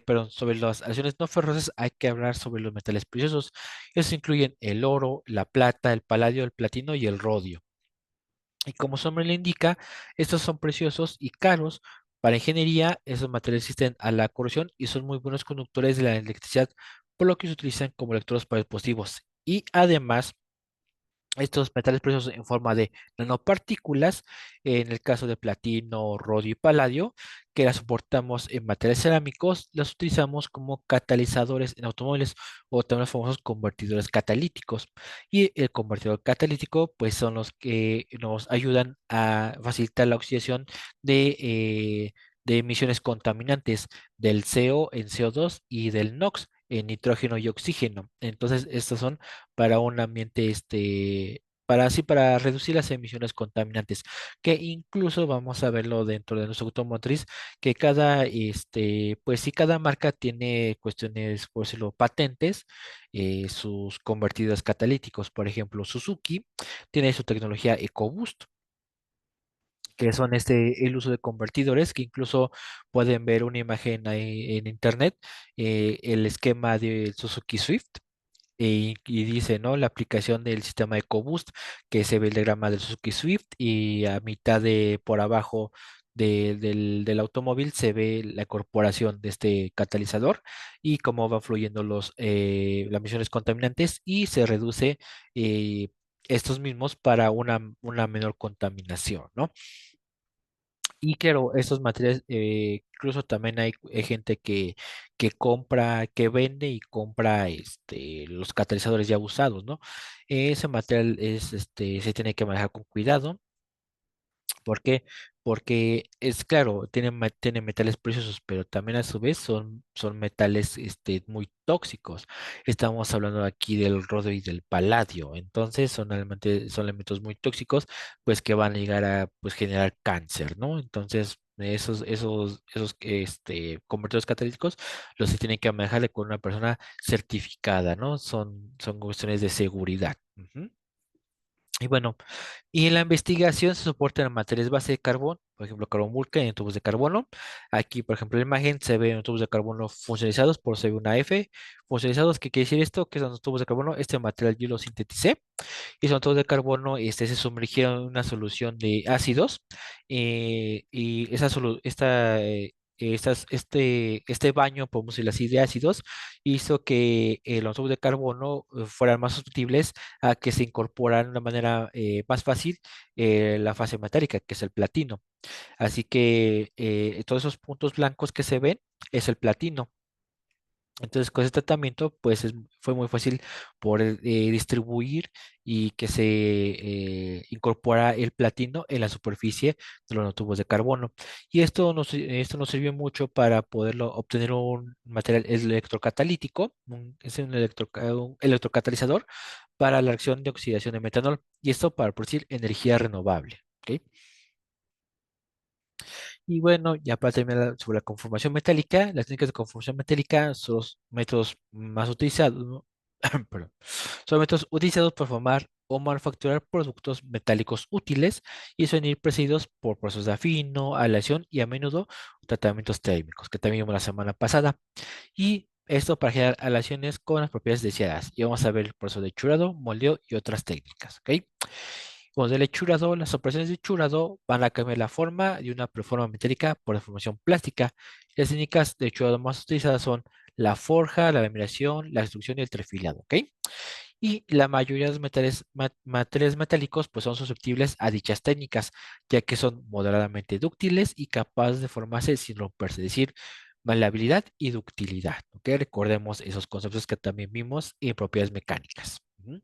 A: perdón, sobre las aleaciones no ferrosas hay que hablar sobre los metales preciosos. Estos incluyen el oro, la plata, el paladio, el platino y el rodio. Y como su nombre le indica, estos son preciosos y caros para ingeniería. Esos materiales resisten a la corrosión y son muy buenos conductores de la electricidad, por lo que se utilizan como electrodos para dispositivos. Y además, estos metales preciosos en forma de nanopartículas, en el caso de platino, rodio y paladio, que las soportamos en materiales cerámicos, las utilizamos como catalizadores en automóviles o también los famosos convertidores catalíticos. Y el convertidor catalítico, pues son los que nos ayudan a facilitar la oxidación de emisiones contaminantes del CO en CO2 y del NOx en nitrógeno y oxígeno. Entonces, estos son para un ambiente, para reducir las emisiones contaminantes, que incluso vamos a verlo dentro de nuestra automotriz, que pues sí, cada marca tiene cuestiones, por decirlo, patentes, sus convertidores catalíticos. Por ejemplo, Suzuki tiene su tecnología EcoBoost, que son el uso de convertidores, que incluso pueden ver una imagen ahí en internet, el esquema del Suzuki Swift y dice, ¿no? La aplicación del sistema EcoBoost, que se ve el diagrama del Suzuki Swift y a mitad de por abajo del automóvil se ve la incorporación de este catalizador y cómo van fluyendo las emisiones contaminantes y se reduce estos mismos para una menor contaminación, ¿no? Y claro, estos materiales, incluso también hay gente que compra, que vende y compra los catalizadores ya usados, ¿no? Ese material se tiene que manejar con cuidado. ¿Por qué? Porque es claro, tiene metales preciosos, pero también a su vez son metales muy tóxicos. Estamos hablando aquí del rodio y del paladio. Entonces son elementos muy tóxicos, pues que van a llegar a pues, generar cáncer, ¿no? Entonces, esos convertidores catalíticos los se tienen que manejar con una persona certificada, ¿no? Son cuestiones de seguridad. Ujú. Y bueno, y en la investigación se soportan materiales base de carbón, por ejemplo, carbón vulca en tubos de carbono. Aquí, por ejemplo, en la imagen se ven tubos de carbono funcionalizados, por eso hay una F. Funcionalizados, ¿qué quiere decir esto? Que son los tubos de carbono. Este material yo lo sinteticé y son tubos de carbono, se sumergieron en una solución de ácidos y este baño, podemos decirlo así, de ácidos, hizo que los tubos de carbono fueran más susceptibles a que se incorporaran de una manera más fácil la fase metálica, que es el platino. Así que todos esos puntos blancos que se ven es el platino. Entonces, con ese tratamiento, pues fue muy fácil poder distribuir y que se incorpora el platino en la superficie de los nanotubos de carbono. Y esto nos sirvió mucho para poderlo obtener un material electrocatalítico, es un electrocatalizador para la reacción de oxidación de metanol. Y esto para producir energía renovable. ¿Ok? Y bueno, ya para terminar sobre la conformación metálica, las técnicas de conformación metálica son los métodos más utilizados, ¿no? Perdón. Son métodos utilizados para formar o manufacturar productos metálicos útiles y suelen ir precedidos por procesos de afino, aleación y a menudo tratamientos térmicos, que también vimos la semana pasada. Y esto para generar aleaciones con las propiedades deseadas. Y vamos a ver el proceso de churado, moldeo y otras técnicas, ¿ok? Cuando el hechurado, las operaciones de hechurado van a cambiar la forma de una preforma metálica por deformación plástica. Las técnicas de hechurado más utilizadas son la forja, la laminación, la extrusión y el trefilado, ¿ok? Y la mayoría de los materiales metálicos pues son susceptibles a dichas técnicas, ya que son moderadamente dúctiles y capaces de formarse sin romperse, es decir, maleabilidad y ductilidad, ¿ok? Recordemos esos conceptos que también vimos en propiedades mecánicas. Ujú.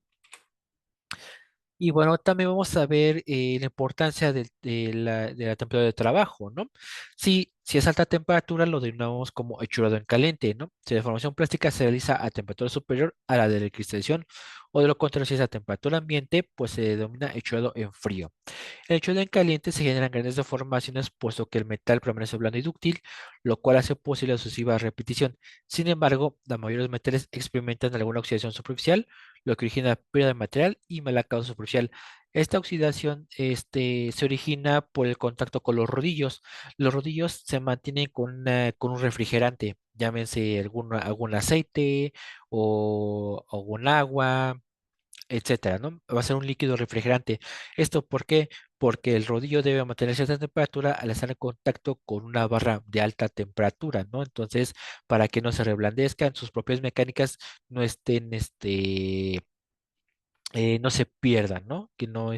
A: Y bueno, también vamos a ver la importancia de la temperatura de trabajo, ¿no? Si es alta temperatura, lo denominamos como hechurado en caliente, ¿no? Si la deformación plástica se realiza a temperatura superior a la de la cristalización, o de lo contrario, si es a temperatura ambiente, pues se denomina hechurado en frío. El hecho de en caliente se generan grandes deformaciones puesto que el metal permanece blando y dúctil, lo cual hace posible la sucesiva repetición. Sin embargo, la mayoría de los metales experimentan alguna oxidación superficial, lo que origina pérdida de material y mala causa superficial. Esta oxidación se origina por el contacto con los rodillos. Los rodillos se mantienen con un refrigerante, llámense algún aceite o algún agua, etcétera, ¿no? Va a ser un líquido refrigerante. ¿Esto por qué? Porque el rodillo debe mantenerse a cierta temperatura al estar en contacto con una barra de alta temperatura, ¿no? Entonces, para que no se reblandezcan, sus propias mecánicas no estén, no se pierdan, ¿no? Que no,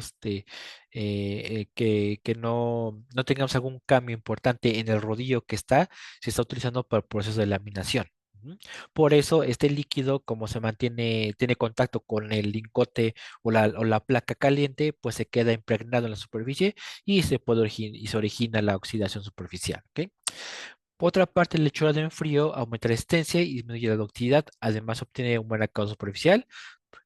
A: que no tengamos algún cambio importante en el rodillo que se está utilizando para el proceso de laminación. Ujú. Por eso, este líquido, como se mantiene, tiene contacto con el lingote o la placa caliente, pues se queda impregnado en la superficie y y se origina la oxidación superficial, ¿ok? Por otra parte, el hechurado en frío aumenta la resistencia y disminuye la ductilidad. Además, obtiene un buen acabado superficial,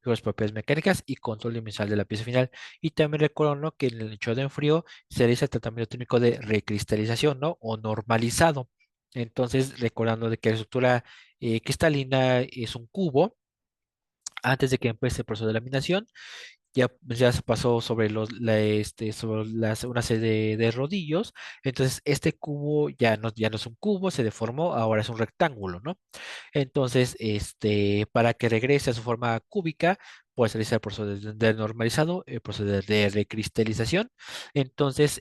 A: las propiedades mecánicas y control dimensional de la pieza final. Y también recuerdo, ¿no?, que en el hechurado en frío se realiza el tratamiento técnico de recristalización, ¿no? O normalizado. Entonces, recordando de que la estructura cristalina es un cubo, antes de que empiece el proceso de laminación, ya se pasó sobre sobre una serie de rodillos. Entonces, este cubo ya no es un cubo, se deformó, ahora es un rectángulo, ¿no? Entonces, para que regrese a su forma cúbica, puedes realizar el proceso de normalizado, el proceso de recristalización. Entonces,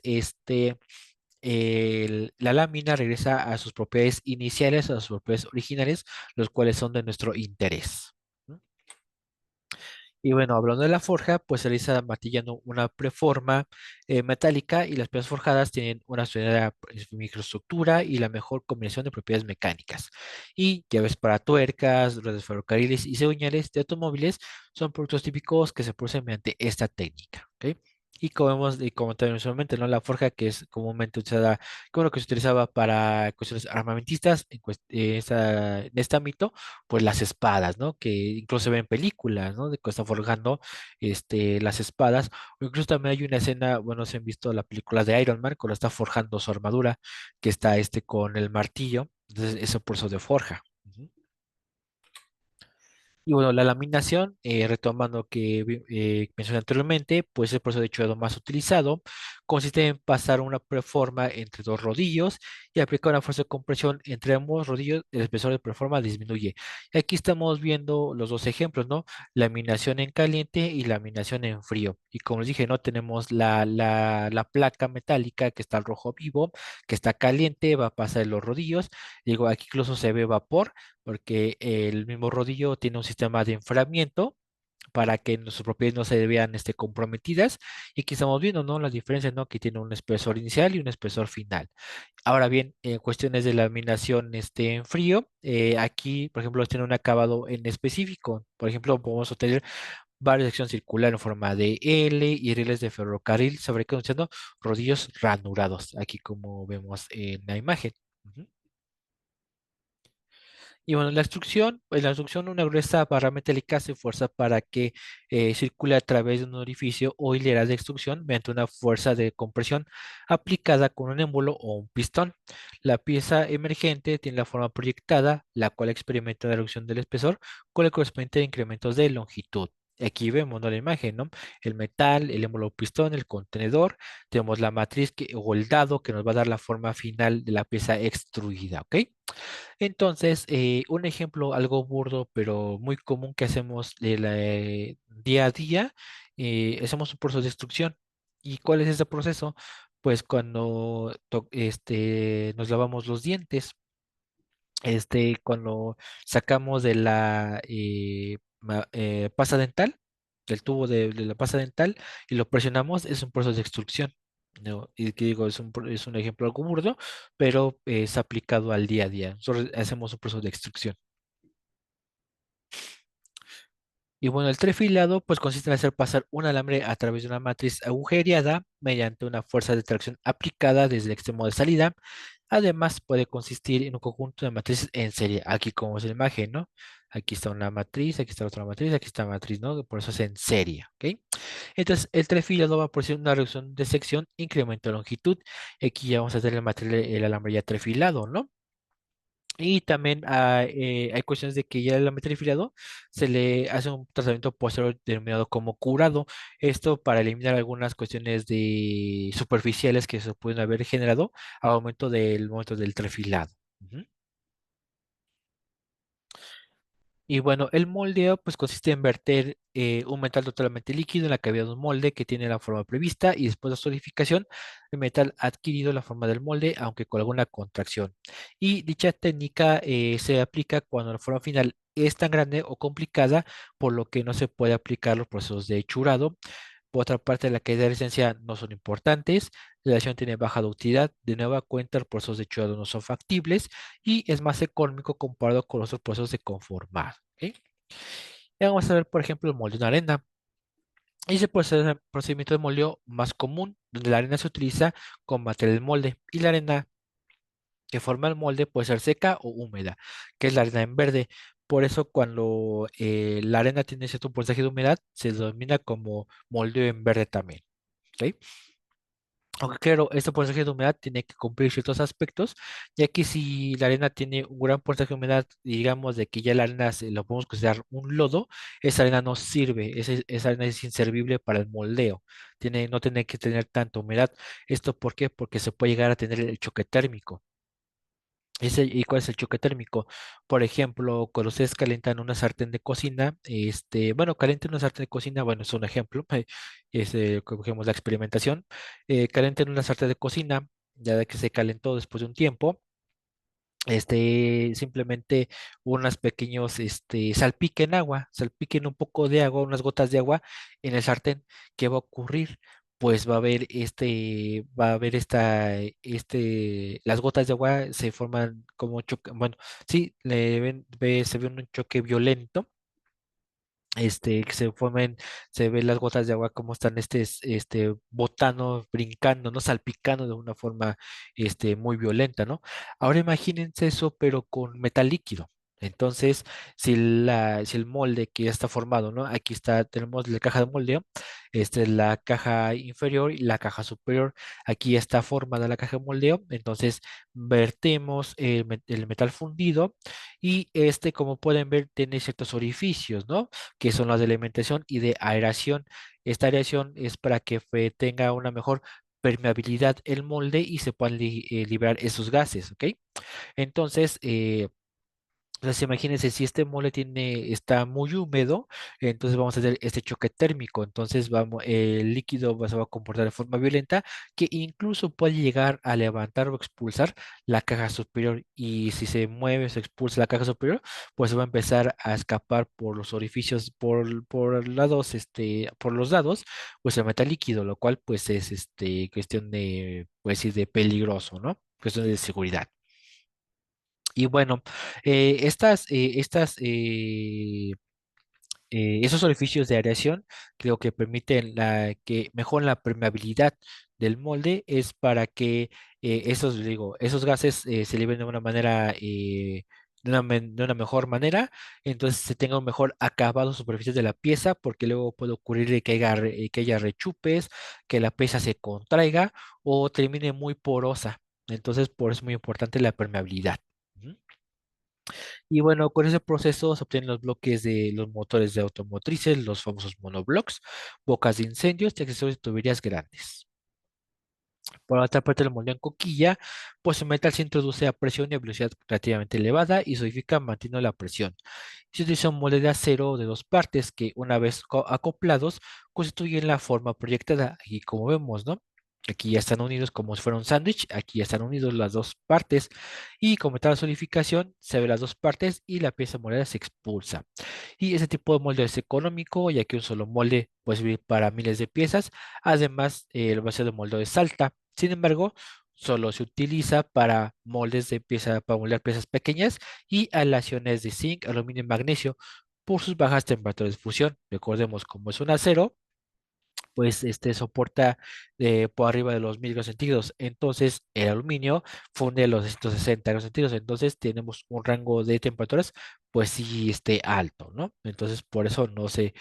A: la lámina regresa a sus propiedades iniciales, a sus propiedades originales, los cuales son de nuestro interés. ¿No? Y bueno, hablando de la forja, pues se realiza martillando una preforma metálica y las piezas forjadas tienen una estudiada microestructura y la mejor combinación de propiedades mecánicas. Y llaves para tuercas, redes ferrocarriles y señales de automóviles son productos típicos que se producen mediante esta técnica. ¿Ok? Y como vemos, y como también usualmente, ¿no? La forja que es comúnmente usada, como lo que se utilizaba para cuestiones armamentistas, en este ámbito, pues las espadas, ¿no? Que incluso se ven en películas, ¿no? De que están forjando las espadas. O incluso también hay una escena, bueno, se han visto la película de Iron Man, cuando está forjando su armadura, que está con el martillo. Entonces, eso por eso de forja. Ujú. Y bueno, la laminación, retomando que mencioné anteriormente, pues el proceso de hecho más utilizado consiste en pasar una preforma entre dos rodillos y aplicar una fuerza de compresión entre ambos rodillos. El espesor de preforma disminuye. Y aquí estamos viendo los dos ejemplos, ¿no? Laminación en caliente y laminación en frío. Y como les dije, ¿no? Tenemos la placa metálica que está al rojo vivo, que está caliente, va a pasar en los rodillos. Digo, aquí incluso se ve vapor porque el mismo rodillo tiene un sistema de enfriamiento para que nuestras propiedades no se vean comprometidas. Y aquí estamos viendo, ¿no? Las diferencias, ¿no? Que tiene un espesor inicial y un espesor final. Ahora bien, en cuestiones de laminación en frío, aquí, por ejemplo, tiene un acabado en específico. Por ejemplo, podemos obtener varias secciones circular en forma de L y rieles de ferrocarril sobre conociendo rodillos ranurados, aquí como vemos en la imagen. Ujú. Y bueno, la instrucción, una gruesa barra metálica se fuerza para que circule a través de un orificio o hilera de extrusión mediante una fuerza de compresión aplicada con un émbolo o un pistón. La pieza emergente tiene la forma proyectada, la cual experimenta la reducción del espesor con el correspondiente incrementos de longitud. Aquí vemos, ¿no? La imagen, ¿no? El metal, el émbolo o pistón, el contenedor, tenemos la matriz o el dado que nos va a dar la forma final de la pieza extruida, ¿ok? Entonces, un ejemplo algo burdo, pero muy común que hacemos día a día, hacemos un proceso de destrucción. ¿Y cuál es ese proceso? Pues cuando nos lavamos los dientes, cuando sacamos de la pasta dental, del tubo de la pasta dental, y lo presionamos, es un proceso de extrusión. ¿No? Y que digo, es un ejemplo algo burdo, pero es aplicado al día a día. Nosotros hacemos un proceso de extrusión. Y bueno, el trefilado pues consiste en hacer pasar un alambre a través de una matriz agujereada mediante una fuerza de tracción aplicada desde el extremo de salida. Además, puede consistir en un conjunto de matrices en serie. Aquí como es la imagen, ¿no? Aquí está una matriz, aquí está otra matriz, aquí está matriz, ¿no? Por eso es en serie, ¿ok? Entonces, el trefilado va a producir una reducción de sección, incremento de longitud. Aquí ya vamos a tener el material, el alambre ya trefilado, ¿no? Y también hay cuestiones de que ya el metrifilado se le hace un tratamiento posterior denominado como curado. Esto para eliminar algunas cuestiones de superficiales que se pueden haber generado al momento del trefilado. Ujú. Y bueno, el moldeo pues consiste en verter un metal totalmente líquido en la cavidad de un molde que tiene la forma prevista y después de solidificación, el metal ha adquirido la forma del molde, aunque con alguna contracción. Y dicha técnica se aplica cuando la forma final es tan grande o complicada, por lo que no se puede aplicar los procesos de hechurado. Por otra parte, la caída de licencia no son importantes, la acción tiene baja ductilidad, de nueva cuenta los procesos de hechurado no son factibles y es más económico comparado con los otros procesos de conformar. ¿Ok? Y vamos a ver, por ejemplo, el molde de una arena. Y es el procedimiento de moldeo más común, donde la arena se utiliza como material del molde y la arena que forma el molde puede ser seca o húmeda, que es la arena en verde. Por eso cuando la arena tiene cierto porcentaje de humedad, se denomina como moldeo en verde también. ¿Ok? Aunque claro, este porcentaje de humedad tiene que cumplir ciertos aspectos, ya que si la arena tiene un gran porcentaje de humedad, digamos de que ya la arena lo podemos considerar un lodo, esa arena no sirve, esa arena es inservible para el moldeo, no tiene que tener tanta humedad. ¿Esto por qué? Porque se puede llegar a tener el choque térmico. ¿Y cuál es el choque térmico? Por ejemplo, cuando ustedes calientan una sartén de cocina, bueno, calienten una sartén de cocina, bueno, es un ejemplo, cogemos la experimentación, calienten una sartén de cocina, ya de que se calentó después de un tiempo, simplemente unos pequeños, salpiquen agua, salpiquen un poco de agua, unas gotas de agua en el sartén. ¿Qué va a ocurrir? Pues va a haber las gotas de agua se forman como choque, bueno, sí, se ve un choque violento, que se formen, se ven las gotas de agua como están botando, brincando, ¿no? Salpicando de una forma muy violenta, ¿no? Ahora imagínense eso, pero con metal líquido. Entonces, si el molde que ya está formado, ¿no? Aquí tenemos la caja de moldeo, esta es la caja inferior y la caja superior. Aquí está formada la caja de moldeo, entonces vertemos el metal fundido y como pueden ver, tiene ciertos orificios, ¿no? Que son las de alimentación y de aeración. Esta aeración es para que tenga una mejor permeabilidad el molde y se puedan liberar esos gases, ¿ok? Entonces, Entonces, imagínense, si este mole está muy húmedo, entonces vamos a hacer este choque térmico. Entonces, el líquido se va a comportar de forma violenta que incluso puede llegar a levantar o expulsar la caja superior. Y si se mueve, se expulsa la caja superior, pues va a empezar a escapar por los orificios, por lados, por los lados, pues el metal líquido, lo cual pues es cuestión de, pues sí, de peligroso, ¿no? Cuestión de seguridad. Y bueno, esos orificios de aireación creo que permiten que mejoran la permeabilidad del molde, es para que esos gases se liberen de una manera, de una mejor manera, entonces se tenga un mejor acabado superficie de la pieza, porque luego puede ocurrir de que haya rechupes, que la pieza se contraiga o termine muy porosa. Entonces, por eso es muy importante la permeabilidad. Ujú. Y bueno, con ese proceso se obtienen los bloques de los motores de automotrices, los famosos monoblocks, bocas de incendios y accesorios de tuberías grandes. Por otra parte, el molde en coquilla, pues el metal se introduce a presión y a velocidad relativamente elevada y solidifica manteniendo la presión. Se utiliza un molde de acero de dos partes que, una vez acoplados, constituyen la forma proyectada. Y como vemos, ¿no? Aquí ya están unidos como si fuera un sándwich, aquí ya están unidos las dos partes y como está la solidificación, se ve las dos partes y la pieza moldeada se expulsa. Y ese tipo de molde es económico, ya que un solo molde puede servir para miles de piezas. Además, el vacío de molde es alta. Sin embargo, solo se utiliza para moldes de pieza, para moldear piezas pequeñas y aleaciones de zinc, aluminio y magnesio por sus bajas temperaturas de fusión. Recordemos, como es un acero, pues soporta por arriba de los 1000 grados centígrados. Entonces, el aluminio funde a los 160 grados centígrados. Entonces, tenemos un rango de temperaturas, pues sí, alto, ¿no? Entonces, por eso no se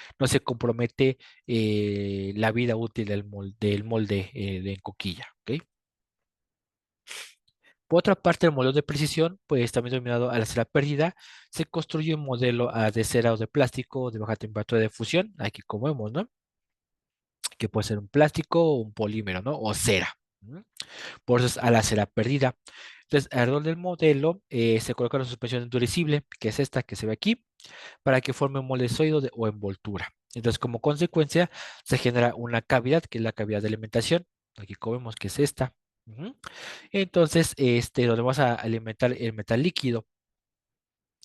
A: compromete la vida útil del molde de en coquilla, ¿ok? Por otra parte, el modelo de precisión, pues también denominado a la cera pérdida, se construye un modelo de cera o de plástico de baja temperatura de fusión, aquí como vemos, ¿no? Que puede ser un plástico o un polímero, ¿no? O cera. ¿No? Por eso es a la cera perdida. Entonces, alrededor del modelo se coloca una suspensión endurecible, que es esta que se ve aquí, para que forme un molde sólido o envoltura. Entonces, como consecuencia, se genera una cavidad, que es la cavidad de alimentación. Aquí como vemos que es esta. Ujú. Entonces, donde vamos a alimentar el metal líquido.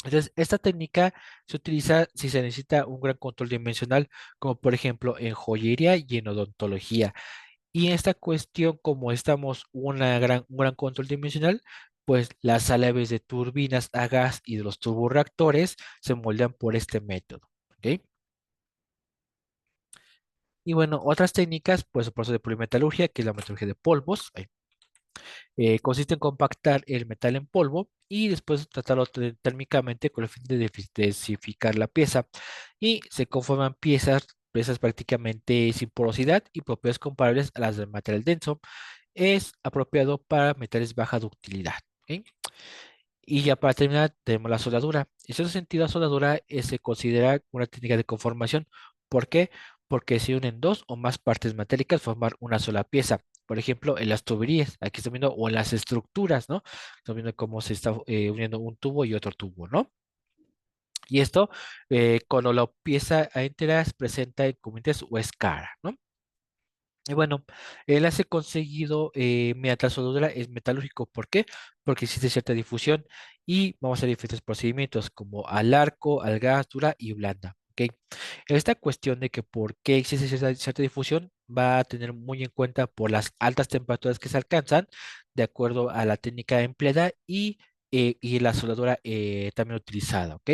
A: Entonces, esta técnica se utiliza si se necesita un gran control dimensional, como por ejemplo en joyería y en odontología. Y en esta cuestión, como estamos un gran control dimensional, pues las aleves de turbinas a gas y de los turborreactores se moldean por este método. ¿Ok? Y bueno, otras técnicas, pues el proceso de polimetalurgia, que es la metalurgia de polvos. Consiste en compactar el metal en polvo y después tratarlo térmicamente con el fin de densificar la pieza. Y se conforman piezas prácticamente sin porosidad y propiedades comparables a las del material denso. Es apropiado para metales baja ductilidad. ¿Ok? Y ya para terminar, tenemos la soldadura. En cierto sentido, la soldadura se considera una técnica de conformación. ¿Por qué? Porque se unen dos o más partes metálicas formar una sola pieza. Por ejemplo, en las tuberías, aquí estamos viendo, o en las estructuras, ¿no? Estamos viendo cómo se está uniendo un tubo y otro tubo, ¿no? Y esto, cuando la pieza entera se presenta en componentes o escara, ¿no? Y bueno, el hace conseguido mediante la soldadura es metalúrgico. ¿Por qué? Porque existe cierta difusión y vamos a hacer diferentes procedimientos como al arco, al gas, dura y blanda. ¿Ok? Esta cuestión de que por qué existe cierta difusión va a tener muy en cuenta por las altas temperaturas que se alcanzan de acuerdo a la técnica empleada y la soldadura también utilizada. ¿Ok?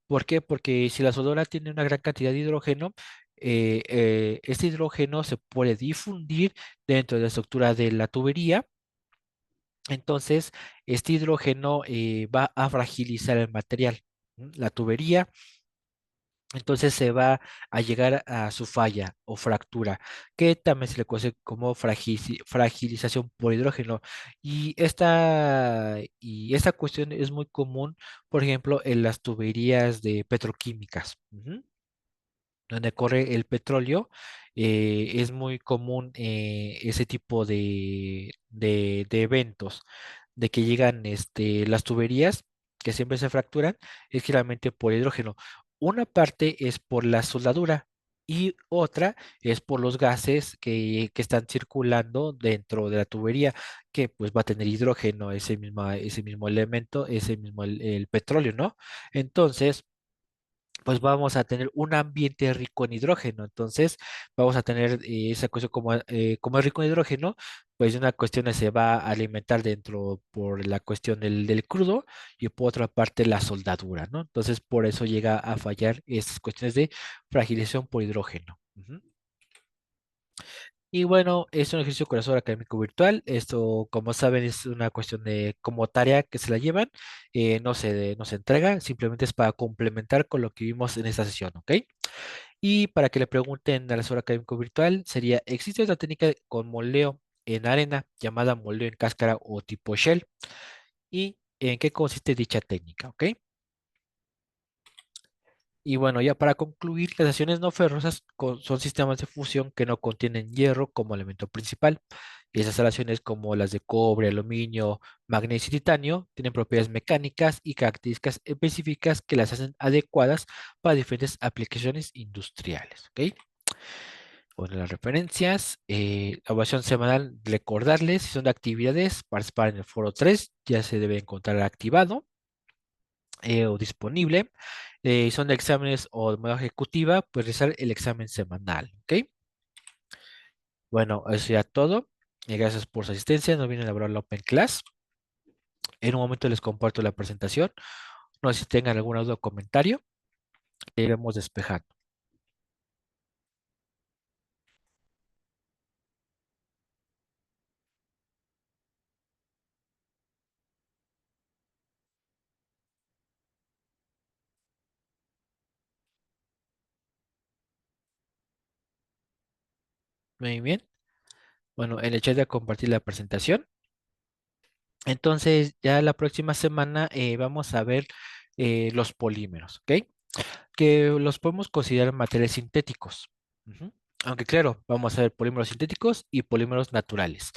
A: ¿Por qué? Porque si la soldadura tiene una gran cantidad de hidrógeno, este hidrógeno se puede difundir dentro de la estructura de la tubería. Entonces, este hidrógeno va a fragilizar el material, ¿m? La tubería. Entonces se va a llegar a su falla o fractura, que también se le conoce como fragilización por hidrógeno. Y esta cuestión es muy común, por ejemplo, en las tuberías de petroquímicas. Ujú. Donde corre el petróleo, es muy común ese tipo de eventos, de que llegan las tuberías que siempre se fracturan es generalmente por hidrógeno. Una parte es por la soldadura y otra es por los gases que están circulando dentro de la tubería, que pues va a tener hidrógeno, ese mismo elemento, ese mismo el petróleo, ¿no? Entonces, pues vamos a tener un ambiente rico en hidrógeno. Entonces, vamos a tener esa cuestión como es rico en hidrógeno, pues una cuestión se va a alimentar dentro por la cuestión del crudo y por otra parte la soldadura, ¿no? Entonces, por eso llega a fallar esas cuestiones de fragilización por hidrógeno. Ujú. Y bueno, es un ejercicio corazón académico virtual. Esto, como saben, es una cuestión de como tarea que se la llevan. No se entrega, simplemente es para complementar con lo que vimos en esta sesión, ¿ok? Y para que le pregunten al asesor académico virtual, sería, ¿existe otra técnica con moleo en arena llamada moleo en cáscara o tipo shell? ¿Y en qué consiste dicha técnica? ¿Ok? Y bueno, ya para concluir, las acciones no ferrosas son sistemas de fusión que no contienen hierro como elemento principal. Y esas aleaciones como las de cobre, aluminio, magnesio y titanio tienen propiedades mecánicas y características específicas que las hacen adecuadas para diferentes aplicaciones industriales. ¿Ok? Bueno, las referencias, evaluación semanal, recordarles si son de actividades, participar en el foro 3 ya se debe encontrar activado o disponible. Son de exámenes o de manera ejecutiva, pues realizar el examen semanal, ¿ok? Bueno, eso ya todo. Gracias por su asistencia. Nos viene a elaborar la Open Class. En un momento les comparto la presentación. No sé si tengan alguna duda o comentario. Iremos despejando. Muy bien. Bueno, en el chat de compartir la presentación. Entonces, ya la próxima semana vamos a ver los polímeros, ¿ok? Que los podemos considerar materiales sintéticos. Ujú. Aunque claro, vamos a ver polímeros sintéticos y polímeros naturales.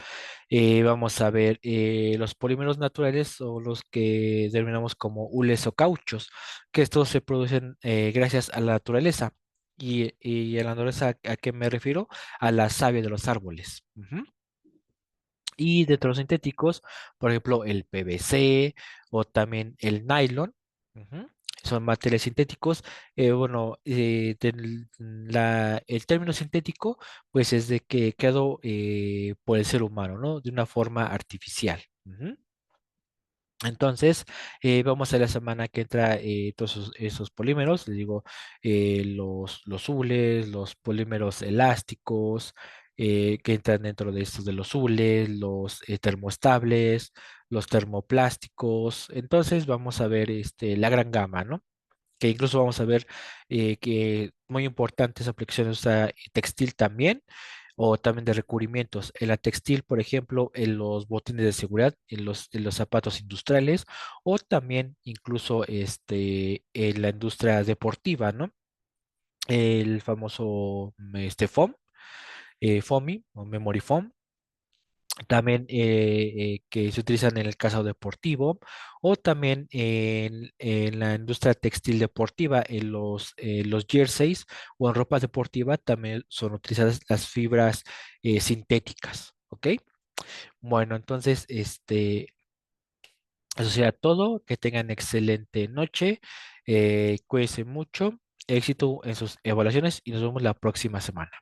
A: Vamos a ver los polímeros naturales o los que denominamos como hules o cauchos, que estos se producen gracias a la naturaleza. Y a la naturaleza, ¿a qué me refiero? A la savia de los árboles. Ujú. Y de los sintéticos, por ejemplo, el PVC o también el nylon, ujú, son materiales sintéticos. Bueno, el término sintético, pues es de que quedó por el ser humano, ¿no? De una forma artificial. Ujú. Entonces, vamos a la semana que entra todos esos polímeros, les digo, los hules, los polímeros elásticos, que entran dentro de estos de los hules, los termoestables, los termoplásticos. Entonces, vamos a ver la gran gama, ¿no? Que incluso vamos a ver que muy importantes aplicaciones textil también, o también de recubrimientos. En la textil, por ejemplo, en los botines de seguridad, en los zapatos industriales, o también incluso en la industria deportiva, ¿no? El famoso foam, foamy o memory foam, también que se utilizan en el caso deportivo o también en la industria textil deportiva, en los jerseys o en ropa deportiva también son utilizadas las fibras sintéticas, ¿ok? Bueno, entonces, eso sería todo, que tengan excelente noche, cuídense mucho, éxito en sus evaluaciones y nos vemos la próxima semana.